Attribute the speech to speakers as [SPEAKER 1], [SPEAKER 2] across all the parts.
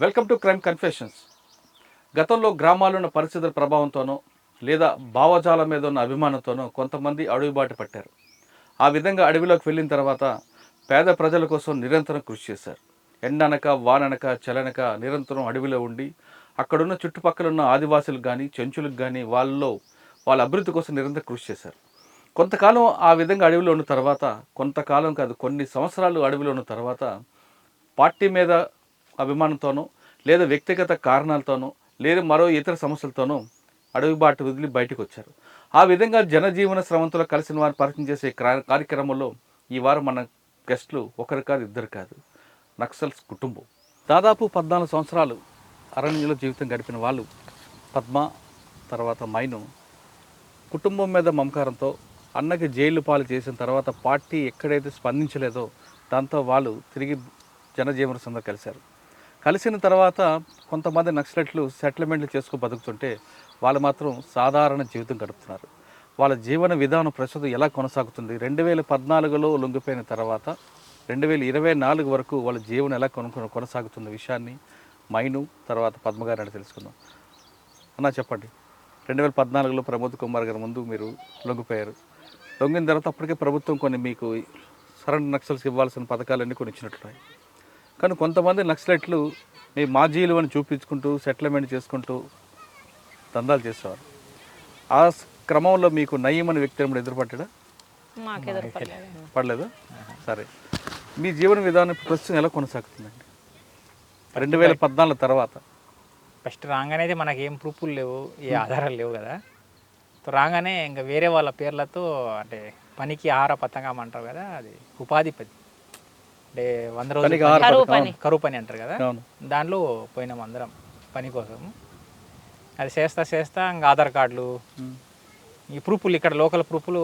[SPEAKER 1] Welcome to crime confessions. గతంలో గ్రామాల్లో ఉన్న పరిస్థితుల ప్రభావంతోనో లేదా భావజాలం మీద ఉన్న అభిమానంతోనో కొంతమంది అడవి బాట పట్టారు. ఆ విధంగా అడవిలోకి వెళ్ళిన తర్వాత పేద ప్రజల కోసం నిరంతరం కృషి చేశారు. ఎండనక వాననక చలనక నిరంతరం అడవిలో ఉండి అక్కడున్న చుట్టుపక్కల ఉన్న ఆదివాసులకు కానీ చెంచులకు కానీ వాళ్ళ అభివృద్ధి కోసం నిరంతరం కృషి చేశారు. కొంతకాలం ఆ విధంగా అడవిలో ఉన్న తర్వాత, కొంతకాలం కాదు కొన్ని సంవత్సరాలు అడవిలో ఉన్న తర్వాత పార్టీ మీద అభిమానంతోనో లేదా వ్యక్తిగత కారణాలతోనో లేదా మరో ఇతర సమస్యలతోనో అడవి బాట వదిలి బయటకు వచ్చారు. ఆ విధంగా జనజీవన స్రవంతిలో కలిసిన వారిని పరిచయం చేసే కార్యక్రమంలో ఈ వారం మన గెస్టులు ఒకరు కాదు ఇద్దరు కాదు, నక్సల్స్ కుటుంబం. దాదాపు 14 సంవత్సరాలు అరణ్యంలో జీవితం గడిపిన వాళ్ళు పద్మ, తర్వాత మైను కుటుంబం మీద మమకారంతో అన్నకి జైలు పాలు చేసిన తర్వాత పార్టీ ఎక్కడైతే స్పందించలేదో దాంతో వాళ్ళు తిరిగి జనజీవన సంస్థ కలిసిన తర్వాత కొంతమంది నక్సలైట్లు సెటిల్మెంట్లు చేసుకు బతుకుతుంటే వాళ్ళు మాత్రం సాధారణ జీవితం గడుపుతున్నారు. వాళ్ళ జీవన విధానం ప్రస్తుతం ఎలా కొనసాగుతుంది, 2014లో లొంగిపోయిన తర్వాత 2024 వరకు వాళ్ళ జీవనం ఎలా కొనసాగుతున్న విషయాన్ని మైను తర్వాత పద్మగారు అని తెలుసుకుందాం. అన్న చెప్పండి, 2014లో ప్రమోద్ కుమార్ గారి ముందు మీరు లొంగిపోయారు. లొంగిన తర్వాత అప్పటికే ప్రభుత్వం కొన్ని మీకు సరెండర్ నక్సల్స్ ఇవ్వాల్సిన పథకాలన్నీ కొన్ని ఇచ్చినట్లున్నాయి. కానీ కొంతమంది నక్సలైట్లు మీ మాజీలు అని చూపించుకుంటూ సెటిల్మెంట్ చేసుకుంటూ దందాలు చేసేవారు. ఆ క్రమంలో మీకు నయీం అనే వ్యక్తి ఏమైనా ఎదురుపడ్డా? పడలేదా? సరే, మీ జీవన విధానం ప్రస్తుతం ఎలా కొనసాగుతుందండి 2014 తర్వాత?
[SPEAKER 2] ఫస్ట్ రాగానే అయితే మనకి ఏం ప్రూఫ్లు లేవు, ఏ ఆధారాలు లేవు కదా. రాగానే ఇంకా వేరే వాళ్ళ పేర్లతో అంటే పనికి ఆహార పతంగం అంటారు కదా, అది ఉపాధి పది అంటే 100 రోజులు కరువు పని అంటారు కదా, దాంట్లో పోయినాం అందరం పని కోసం. అది చేస్తా ఇంకా ఆధార్ కార్డులు ఈ ప్రూఫ్లు ఇక్కడ లోకల్ ప్రూఫ్లు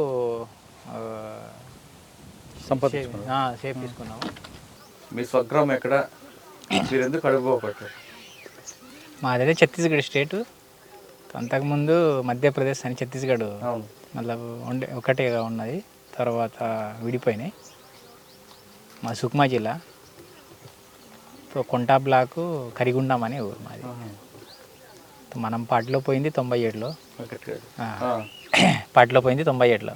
[SPEAKER 2] సేఫ్ తీసుకున్నాము.
[SPEAKER 1] మీ స్వగ్రామం ఎక్కడ? మీరు ఎందుకు అడుగుపోబట్టారు?
[SPEAKER 2] మాదైతే ఛత్తీస్గఢ్ స్టేటు. అంతకుముందు మధ్యప్రదేశ్ అని ఛత్తీస్గఢ్ మళ్ళీ ఒకటేగా ఉన్నది, తర్వాత విడిపోయినాయి. మా సుక్మా జిల్లా కొంటా బ్లాకు కరిగుండం అనే ఊరు మాది. మనం పార్టీలో పోయింది 97లో, పార్టీలో పోయింది 97లో.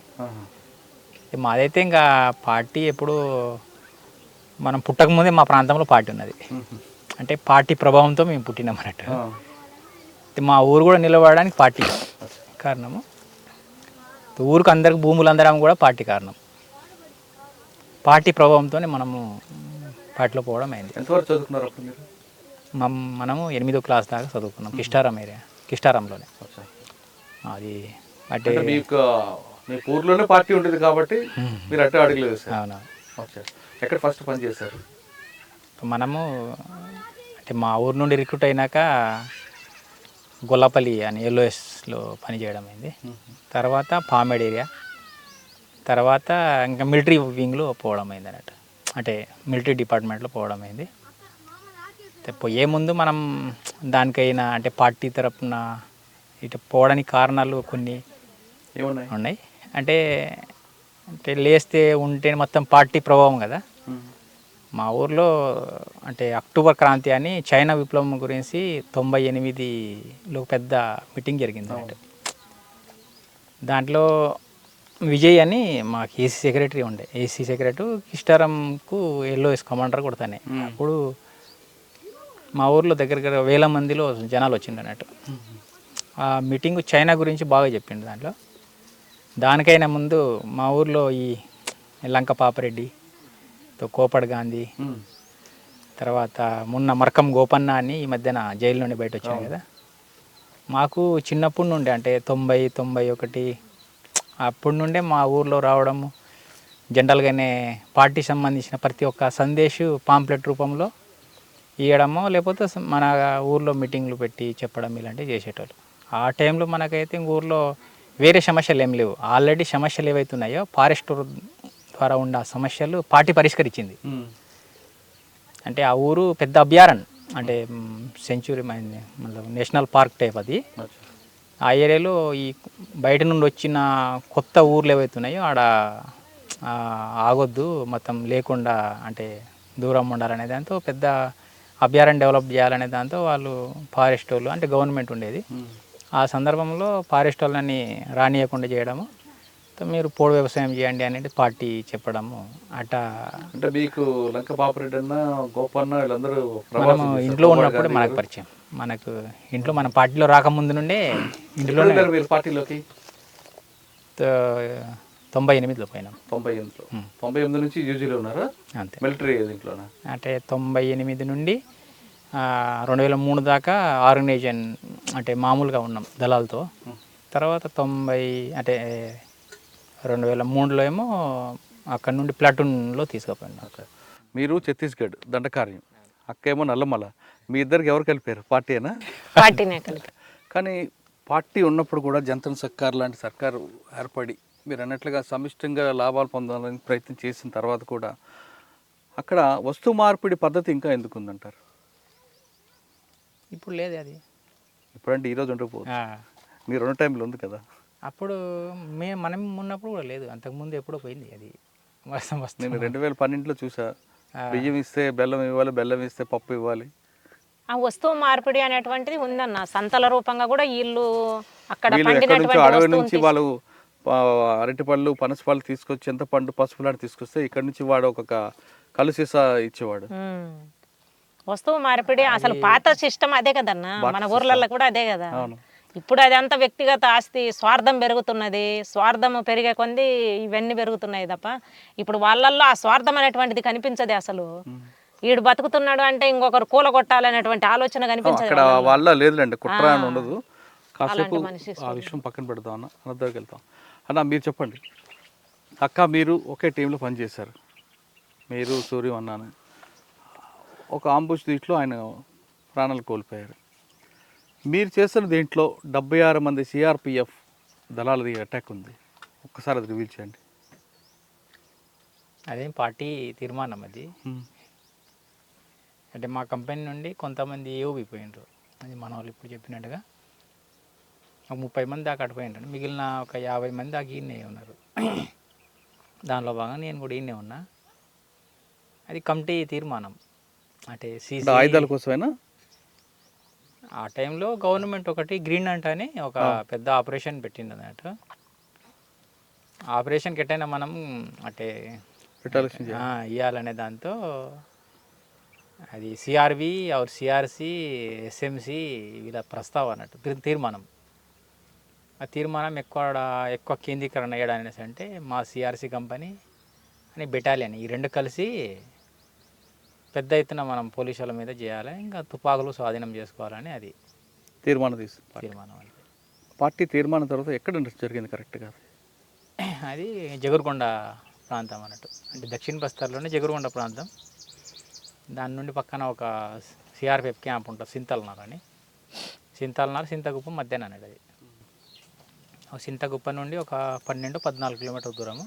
[SPEAKER 2] మాదైతే ఇంకా పార్టీ ఎప్పుడు మనం పుట్టకముందే మా ప్రాంతంలో పార్టీ ఉన్నది. అంటే పార్టీ ప్రభావంతో మేము పుట్టినాం అన్నట్టు. మా ఊరు కూడా నిలబడడానికి పార్టీ కారణము. ఊరికి అందరికి భూములు అందడం కూడా పార్టీ కారణం. పార్టీ ప్రభావంతోనే మనము పార్టీలో పోవడం అయింది.
[SPEAKER 1] ఎంతవరకు చదువుకున్నారు అప్పుడు మీరు?
[SPEAKER 2] మనము 8వ క్లాస్ దాకా చదువుకున్నాం కిష్టారంలోనే. అది అంటే
[SPEAKER 1] మీ ఊర్లోనే పార్టీ ఉంటుంది కాబట్టి మీరు అట్టే అడుగులేదు.
[SPEAKER 2] అవునా?
[SPEAKER 1] ఎక్కడ ఫస్ట్ పని చేశారు?
[SPEAKER 2] మనము అంటే మా ఊరు నుండి రిక్రూట్ అయినాక గొల్లపల్లి అని ఎల్ఓఎస్లో పనిచేయడం అయింది. తర్వాత పామేడ్ ఏరియా, తర్వాత ఇంకా మిలిటరీ వింగ్లో పోవడం అయింది అన్నట్టు. అంటే మిలిటరీ డిపార్ట్మెంట్లో పోవడం అయింది. పోయే ముందు మనం దానికైనా అంటే పార్టీ తరపున ఇటు పోవడానికి కారణాలు కొన్ని ఉన్నాయి. అంటే లేస్తే ఉంటే మొత్తం పార్టీ ప్రభావం కదా. మా ఊర్లో అంటే అక్టోబర్ క్రాంతి అని చైనా విప్లవం గురించి 98లో పెద్ద మీటింగ్ జరిగింది అన్నట్టు. దాంట్లో విజయ్ అని మాకు ఏసీ సెక్రటరీ ఉండే, ఏసీ సెక్రటరీ కిష్టారంకు ఎల్ఓఎస్ కమాండర్ కొడతానే. అప్పుడు మా ఊర్లో దగ్గర వేల మందిలో జనాలు వచ్చిండు అన్నట్టు. ఆ మీటింగ్ చైనా గురించి బాగా చెప్పిండు. దానికైనా ముందు మా ఊర్లో ఈ లంక పాపరెడ్డి, కోపడ్ గాంధీ, తర్వాత మొన్న మర్కం గోపన్న అని ఈ మధ్యన జైలు నుండి బయట వచ్చాను కదా. మాకు చిన్నప్పటి నుండి అంటే 90, 91 అప్పటి నుండే మా ఊర్లో రావడము, జనరల్గానే పార్టీ సంబంధించిన ప్రతి ఒక్క సందేశం పాంప్లెట్ రూపంలో ఇవ్వడమో లేకపోతే మన ఊర్లో మీటింగ్లు పెట్టి చెప్పడం ఇలాంటివి చేసేటోళ్ళు. ఆ టైంలో మనకైతే ఊర్లో వేరే సమస్యలు ఏం లేవు. ఆల్రెడీ సమస్యలు ఏవైతే ఉన్నాయో ఫారెస్ట్ ద్వారా ఉన్న సమస్యలు పార్టీ పరిష్కరించింది. అంటే ఆ ఊరు పెద్ద అభయారణ్యం, అంటే సెంచురీ మళ్ళీ నేషనల్ పార్క్ టైప్. అది ఆ ఏరియాలో ఈ బయట నుండి వచ్చిన కొత్త ఊర్లు ఏవైతే ఉన్నాయో ఆడ ఆ, ఆగొద్దు మొత్తం లేకుండా అంటే దూరం ఉండాలనే దాంతో పెద్ద అభయారణ్యం డెవలప్ చేయాలనే దాంతో వాళ్ళు ఫారెస్ట్ వాళ్ళు అంటే గవర్నమెంట్ ఉండేది. ఆ సందర్భంలో ఫారెస్ట్ వాళ్ళని రానియకుండా చేయడము, తో మీరు పోడు వ్యవసాయం చేయండి అనేది పార్టీ చెప్పడము అట్టా.
[SPEAKER 1] అంటే మీకు లంక పాపరెడ్డి అన్న గోపన్న వీళ్ళందరూ
[SPEAKER 2] మనము
[SPEAKER 1] ప్రవాసం చేశారు.
[SPEAKER 2] ఇంట్లో
[SPEAKER 1] కోమటి
[SPEAKER 2] ఉన్నప్పుడు
[SPEAKER 1] గాంధీ
[SPEAKER 2] మనకు
[SPEAKER 1] గారు.
[SPEAKER 2] పరిచయం, మనకు ఇంట్లో మన పార్టీలో రాకముందు నుండే
[SPEAKER 1] ఎప్పుడు
[SPEAKER 2] ఇంట్లోనే
[SPEAKER 1] వెళ్ళారు మీరు పార్టీలోకి?
[SPEAKER 2] 98లో పోయినాం.
[SPEAKER 1] 98లో. 98 నుంచి యూజీలో ఉన్నారా?
[SPEAKER 2] అంతే.
[SPEAKER 1] మిలిటరీ దీంట్లోనా?
[SPEAKER 2] అంటే 98 నుండి 2003 దాకా ఆర్గనైజేషన్ అంటే మామూలుగా ఉన్నాం దళాలతో. తర్వాత 90 అంటే 2003లో ఏమో అక్కడ నుండి ప్లాటూన్లో తీసుకుపోయినాం.
[SPEAKER 1] ఓకే. మీరు ఛత్తీస్గఢ్ దండకార్యం, అక్కేమో నల్లమల, మీ ఇద్దరికి ఎవరు కలిపారు? పార్టీనా?
[SPEAKER 3] పార్టీనే కలిపి.
[SPEAKER 1] కానీ పార్టీ ఉన్నప్పుడు కూడా జంతన్ సర్కార్ లాంటి సర్కారు ఏర్పడి మీరు అన్నట్లుగా సమిష్టంగా లాభాలు పొందాలని ప్రయత్నం చేసిన తర్వాత కూడా అక్కడ వస్తు మార్పిడి పద్ధతి ఇంకా ఎందుకు ఉందంటారు?
[SPEAKER 2] ఇప్పుడు లేదు అది.
[SPEAKER 1] ఇప్పుడంటే ఈరోజు ఉండకపోవచ్చు,
[SPEAKER 2] ఆ,
[SPEAKER 1] మీరు ఉన్న టైంలో ఉంది కదా.
[SPEAKER 2] అప్పుడు మనం ఉన్నప్పుడు కూడా లేదు, అంతకుముందు ఎప్పుడో పోయింది అది. మస్తు
[SPEAKER 1] నేను 2012లో చూసా, బియ్యం ఇస్తే బెల్లం ఇవ్వాలి, బెల్లం ఇస్తే పప్పు ఇవ్వాలి.
[SPEAKER 3] ఆ వస్తువు మార్పిడి అనేటువంటిది ఉందన్న, సంతల రూపంగా కూడా వీళ్ళు అక్కడ
[SPEAKER 1] వీళ్ళు ఎక్కడి నుంచో
[SPEAKER 3] పండినటువంటి
[SPEAKER 1] అడవి
[SPEAKER 3] వస్తువుని
[SPEAKER 1] నుంచి వాళ్ళు అరటిపళ్ళు పనసపళ్ళు తీసుకొచ్చి చింతపండు పసుపులాంటి తీసుకొస్తే ఇక్కడ నుంచి వాడు ఒక కలు సీసా ఇచ్చేవాడు.
[SPEAKER 3] వస్తువు మార్పిడి అసలు పాత సిస్టమ్ అదే కదన్న, మన ఊర్లలో కూడా అదే కదా.
[SPEAKER 1] అవును.
[SPEAKER 3] ఇప్పుడు అదంతా వ్యక్తిగత ఆస్తి, స్వార్థం పెరుగుతున్నది. స్వార్థం పెరిగే కొంది ఇవన్నీ పెరుగుతున్నాయి తప్ప ఇప్పుడు వాళ్ళల్లో ఆ స్వార్థం అనేటువంటిది కనిపించదు అసలు. వీడు బతుకుతున్నాడు అంటే ఇంకొకరు కూలగొట్టాలనేటువంటి ఆలోచన కనిపించదు.
[SPEAKER 1] అక్కడ వాళ్ళ లేదులేండి, కుట్ర అని ఉండదు. కాసేపు
[SPEAKER 3] మనిషి
[SPEAKER 1] ఆ విషయం పక్కన పెడదాం అన్న, అన్నదానికి వెళ్తాం అన్న. మీరు చెప్పండి అక్క, మీరు ఒకే టీంలో పనిచేశారు, మీరు సూర్యం అన్నాను. ఒక ఆంబుష్ దీంట్లో ఆయన ప్రాణాలు కోల్పోయారు. మీరు చేస్తున్న దీంట్లో 76 మంది సిఆర్పిఎఫ్ దళాలది అటాక్ ఉంది, ఒక్కసారి అది రివీల్ చేయండి.
[SPEAKER 2] అదేం పార్టీ తీర్మానం అది. అంటే మా కంపెనీ నుండి కొంతమంది ఏఓబి పోయినరు, అది మన వాళ్ళు ఇప్పుడు చెప్పినట్టుగా ఒక 30 మంది దాకా అటుపోయినారు. మిగిలిన ఒక 50 మంది దాకా ఈయనే ఉన్నారు. దానిలో భాగంగా నేను కూడా ఈయనే ఉన్నా. అది కమిటీ తీర్మానం. అంటే
[SPEAKER 1] అంటే ఆయుధాల కోసమేనా?
[SPEAKER 2] ఆ టైంలో గవర్నమెంట్ ఒకటి గ్రీన్ అంట్ అని ఒక పెద్ద ఆపరేషన్ పెట్టింది అన్నట్టు. ఆపరేషన్కి ఎట్టయినా మనం అంటే ఇవ్వాలనే దాంతో అది సిఆర్వి ఆర్ సిఆర్సి ఎస్ఎంసి వీళ్ళ ప్రస్తావన అన్నట్టు తీర్మానం. ఆ తీర్మానం ఎక్కువ కేంద్రీకరణ అయ్యడానికి అంటే మా సిఆర్సి కంపెనీ అని బెటాలియన్ ఈ రెండు కలిసి పెద్ద ఎత్తున మనం పోలీసుల మీద చేయాలి, ఇంకా తుపాకులు స్వాధీనం చేసుకోవాలని అది
[SPEAKER 1] తీర్మానం.
[SPEAKER 2] అది
[SPEAKER 1] పార్టీ తీర్మానం తర్వాత ఎక్కడ జరిగింది కరెక్ట్గా?
[SPEAKER 2] అది జగురుకొండ ప్రాంతం అన్నట్టు, అంటే దక్షిణ బస్తర్లోనే జగురుకొండ ప్రాంతం. దాని నుండి పక్కన ఒక సిఆర్పిఎఫ్ క్యాంప్ ఉంటుంది, సింతల్నార్ అని. సింతగుప్ప మధ్యాహ్నం అనేది అది. సింతగుప్ప నుండి ఒక 12-14 కిలోమీటర్ దూరము.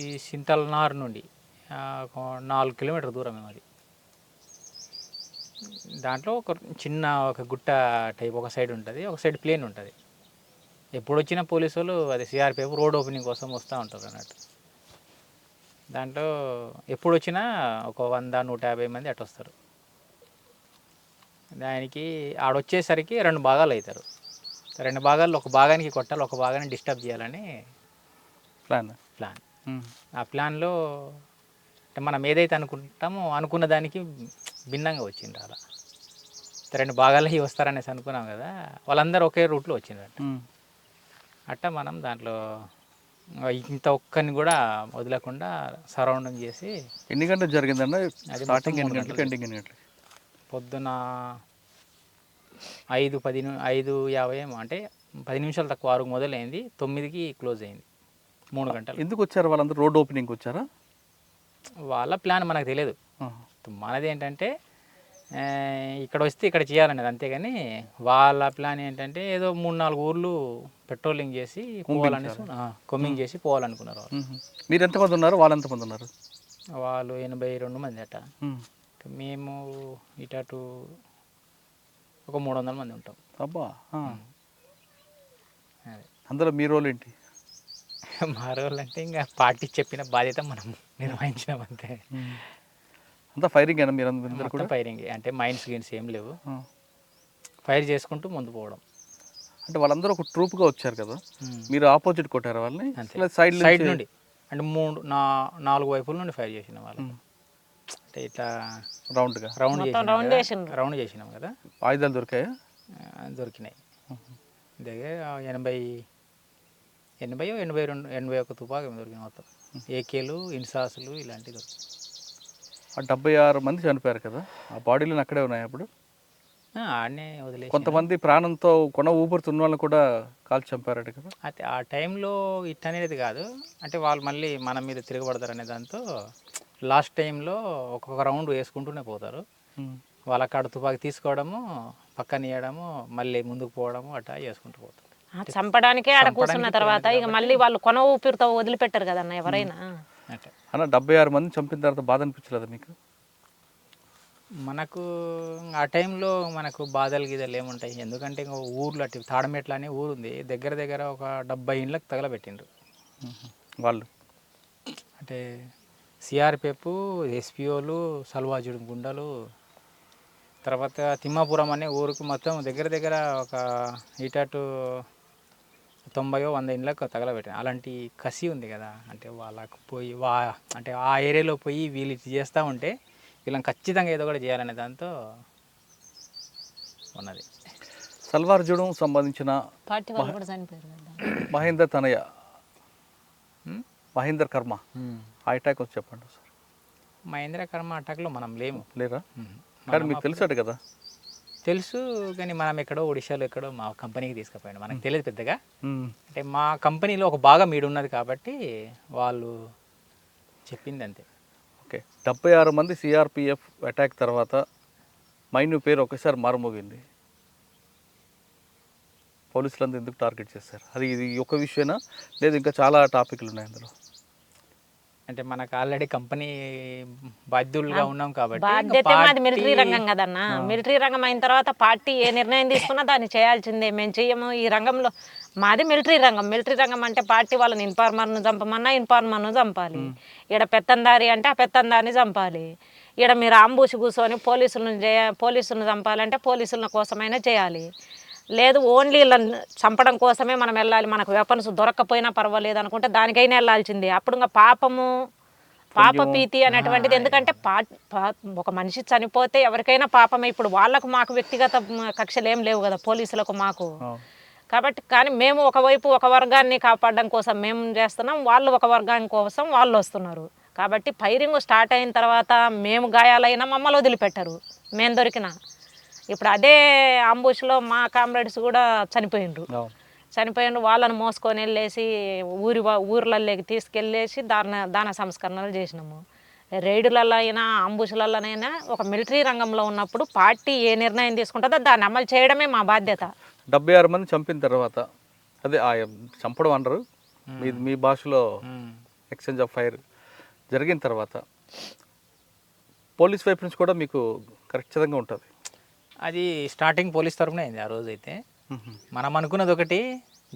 [SPEAKER 2] ఈ సింతల్నార్ నుండి ఒక 4 కిలోమీటర్ దూరం అది. దాంట్లో ఒక చిన్న ఒక గుట్ట టైప్ ఒక సైడ్ ఉంటుంది, ఒక సైడ్ ప్లేన్ ఉంటుంది. ఎప్పుడు వచ్చిన పోలీసు వాళ్ళు అది సిఆర్పిఎఫ్ రోడ్ ఓపెనింగ్ కోసం వస్తూ ఉంటారు అన్నట్టు. దాంట్లో ఎప్పుడు వచ్చినా ఒక 100-150 మంది అటు వస్తారు. దానికి ఆడొచ్చేసరికి 2 భాగాలు అవుతారు. 2 భాగాల్లో ఒక భాగానికి కొట్టాలి, ఒక భాగాన్ని డిస్టర్బ్ చేయాలని ప్లాన్. ఆ ప్లాన్లో అంటే మనం ఏదైతే అనుకుంటామో అనుకున్న దానికి భిన్నంగా వచ్చింది. అలా 2 భాగాలకి వస్తారనేసి అనుకున్నాం కదా, వాళ్ళందరూ ఒకే రూట్లో వచ్చిందంట. అట్టా మనం దాంట్లో ఇంత ఒక్కరిని కూడా వదలకుండా సరౌండింగ్ చేసి.
[SPEAKER 1] ఎన్ని గంటలు జరిగిందన్న?
[SPEAKER 2] అది
[SPEAKER 1] స్టార్టింగ్ ఎన్ని గంటలకి, ఎండింగ్ ఎన్ని గంటలకి?
[SPEAKER 2] పొద్దున 5:50 ఏమో, అంటే 10 నిమిషాలు తక్కువ 6కు మొదలైంది, 9కి క్లోజ్ అయింది. 3 గంటలు.
[SPEAKER 1] ఎందుకు వచ్చారు వాళ్ళందరూ? రోడ్ ఓపెనింగ్ వచ్చారా?
[SPEAKER 2] వాళ్ళ ప్లాన్ మనకు తెలియదు. మనది ఏంటంటే ఇక్కడ వస్తే ఇక్కడ చేయాలనేది, అంతేగాని వాళ్ళ ప్లాన్ ఏంటంటే ఏదో 3-4 ఊర్లు పెట్రోలింగ్ చేసి పోవాలనేసి కొమ్మింగ్ చేసి పోవాలనుకున్నారు వాళ్ళు.
[SPEAKER 1] మీరు ఎంతమంది ఉన్నారు, వాళ్ళు ఎంతమంది ఉన్నారు?
[SPEAKER 2] వాళ్ళు 82 మంది అట. మేము ఇటు ఒక 300 మంది ఉంటాం.
[SPEAKER 1] అబ్బా. అందులో మీ రోల్ ఏంటి?
[SPEAKER 2] మా రోల్ అంటే ఇంకా పార్టీ చెప్పిన బాధ్యత మనం నిర్వహించినాం అంతే.
[SPEAKER 1] అంతా ఫైరింగ్ అయినా మీరు అందరూ కూడా?
[SPEAKER 2] మొత్తం ఫైరింగ్ అంటే మైండ్స్ గిన్స్ ఏం లేవు,
[SPEAKER 1] ఆ.
[SPEAKER 2] ఫైర్ చేసుకుంటూ ముందు పోవడం
[SPEAKER 1] అంటే వాళ్ళందరూ ఒక ట్రూప్గా వచ్చారు కదా, మీరు ఆపోజిట్ కొట్టారు వాళ్ళని
[SPEAKER 2] అంతే.
[SPEAKER 1] లేదా సైడ్
[SPEAKER 2] సైడ్ నుండి అంటే 4 వైపుల నుండి ఫైర్ చేసిన వాళ్ళు. అంటే ఇట్లా
[SPEAKER 1] రౌండ్గా
[SPEAKER 2] రౌండ్
[SPEAKER 3] రౌండ్ చేసిండ్రు.
[SPEAKER 2] రౌండ్ చేసినాం కదా,
[SPEAKER 1] ఆయుధాలు దొరికాయా?
[SPEAKER 2] దొరికినాయి. దగ్గర 81 తుపాకు దొరికినాయి మొత్తం. ఏకేలు, ఇన్సాసులు ఇలాంటివి దొరికినాయి.
[SPEAKER 1] ఆ 76 మంది చనిపోయారు కదా, ఆ బాడీలు అక్కడే ఉన్నాయి అప్పుడు?
[SPEAKER 2] ఆడనే వదిలేసి
[SPEAKER 1] కొంతమంది ప్రాణంతో కొన ఊపిరితున్న వాళ్ళని కూడా కాల్చి చంపారట కదా.
[SPEAKER 2] అయితే ఆ టైంలో ఇట్ అనేది కాదు, అంటే వాళ్ళు మళ్ళీ మన మీద తిరగబడతారు అనే దాంతో లాస్ట్ టైంలో ఒక్కొక్క రౌండ్ వేసుకుంటూనే పోతారు. వాళ్ళ కాడ తుపాకి తీసుకోవడము, పక్కన ఇవ్వడము, మళ్ళీ ముందుకు పోవడము అట్లా చేసుకుంటూ పోతారు.
[SPEAKER 3] చంపడానికే ఆడ కూర్చున్న తర్వాత ఇక మళ్ళీ వాళ్ళు కొన ఊపిరితో వదిలిపెట్టారు కదన్న ఎవరైనా.
[SPEAKER 2] అట్లా
[SPEAKER 1] అన్న 76 మంది చంపిన తర్వాత బాధ అనిపించలేదా మీకు?
[SPEAKER 2] మనకు ఆ టైంలో మనకు బాధలు గీదలు ఏముంటాయి, ఎందుకంటే ఇంకా ఊర్లో అటు తాడమెట్ల అనే ఊరు ఉంది, దగ్గర దగ్గర ఒక 70 ఇండ్లకు తగలబెట్టిండ్రు
[SPEAKER 1] వాళ్ళు.
[SPEAKER 2] అంటే సిఆర్పిఎఫ్, ఎస్పీఓలు, సల్వాజుడు గుండలు, తర్వాత తిమ్మాపురం అనే ఊరికి మొత్తం దగ్గర దగ్గర ఒక ఇటు 90-100 ఇండ్లకు తగలబెట్టాను. అలాంటి కసి ఉంది కదా, అంటే వాళ్ళకు పోయి అంటే ఆ ఏరియాలో పోయి వీళ్ళు ఇది చేస్తూ ఉంటే వీళ్ళని ఖచ్చితంగా ఏదో ఒకటి చేయాలనే దాంతో ఉన్నది.
[SPEAKER 1] సల్వార్జుడం సంబంధించిన
[SPEAKER 3] పార్టీ వాళ్ళు కూడా చనిపోయారు కదా.
[SPEAKER 1] మహేందర్ తనయ మహేందర్ కర్మ ఆ అటాక్ వచ్చి చెప్పండి సార్.
[SPEAKER 2] మహేంద్ర కర్మ అటాక్లో మనం లేము.
[SPEAKER 1] లేరా? కానీ మీకు తెలుసట కదా.
[SPEAKER 2] తెలుసు, కానీ మనం ఎక్కడో ఒడిశాలో ఎక్కడో మా కంపెనీకి తీసుకుపోయాడు, మనకు తెలియదు పెద్దగా. అంటే మా కంపెనీలో ఒక భాగం ఈడు ఉన్నది కాబట్టి వాళ్ళు చెప్పింది అంతే.
[SPEAKER 1] ఓకే, 76 మంది సిఆర్పిఎఫ్ అటాక్ తర్వాత మైను పేరు ఒకసారి మారుమోగింది. పోలీసులందరూ ఎందుకు టార్గెట్ చేస్తారు? అది ఇది ఒక విషయమేనా లేదు ఇంకా చాలా టాపిక్లు ఉన్నాయి అందులో?
[SPEAKER 2] అంటే మనకు ఆల్రెడీ కంపెనీ బాధ్యులుగా ఉన్నాం కాబట్టి
[SPEAKER 3] బాధ్యత మాది మిలిటరీ రంగం కదన్న. మిలిటరీ రంగం అయిన తర్వాత పార్టీ ఏ నిర్ణయం తీసుకున్నా దాన్ని చేయాల్సిందే. మేము చెయ్యము ఈ రంగంలో. మాది మిలిటరీ రంగం. మిలిటరీ రంగం అంటే పార్టీ వాళ్ళని ఇన్ఫార్మర్ను చంపమన్నా ఇన్ఫార్మర్ను చంపాలి, ఈడ పెత్తందారి అంటే ఆ పెత్తందారిని చంపాలి. ఈడ మీరు ఆంబూసి కూర్చొని పోలీసులను చంపాలంటే పోలీసుల కోసమైనా చేయాలి. లేదు ఓన్లీ వీళ్ళని చంపడం కోసమే మనం వెళ్ళాలి, మనకు వెపన్స్ దొరక్కపోయినా పర్వాలేదు అనుకుంటే దానికైనా వెళ్ళాల్సిందే. అప్పుడు ఇంకా పాపభీతి అనేటువంటిది. ఎందుకంటే ఒక మనిషి చనిపోతే ఎవరికైనా పాపమే. ఇప్పుడు వాళ్ళకు మాకు వ్యక్తిగత కక్షలు ఏం లేవు కదా పోలీసులకు మాకు. కాబట్టి కానీ మేము ఒకవైపు ఒక వర్గాన్ని కాపాడడం కోసం మేము చేస్తున్నాం, వాళ్ళు ఒక వర్గాన్ని కోసం వాళ్ళు వస్తున్నారు. కాబట్టి ఫైరింగ్ స్టార్ట్ అయిన తర్వాత మేము గాయాలైనా మమ్మల్ని వదిలిపెట్టరు, మేము దొరికినా. ఇప్పుడు అదే అంబుష్లో మా కామ్రేడ్స్ కూడా చనిపోయిండ్రు. వాళ్ళని మోసుకొని వెళ్ళేసి ఊర్లలోకి తీసుకెళ్ళేసి దాన సంస్కరణలు చేసినాము. రైడులలో అయినా అంబుష్లలోనైనా ఒక మిలిటరీ రంగంలో ఉన్నప్పుడు పార్టీ ఏ నిర్ణయం తీసుకుంటుందో దాన్ని అమలు చేయడమే మా బాధ్యత. 76
[SPEAKER 1] మంది చంపిన తర్వాత అదే చంపడం అనరు, మీ భాషలో ఎక్స్చేంజ్ ఆఫ్ ఫైర్ జరిగిన తర్వాత పోలీస్ వైపు నుంచి కూడా మీకు ఖచ్చితంగా ఉంటుంది.
[SPEAKER 2] అది స్టార్టింగ్ పోలీస్ తరఫున అయింది ఆ రోజు. అయితే మనం అనుకున్నది ఒకటి,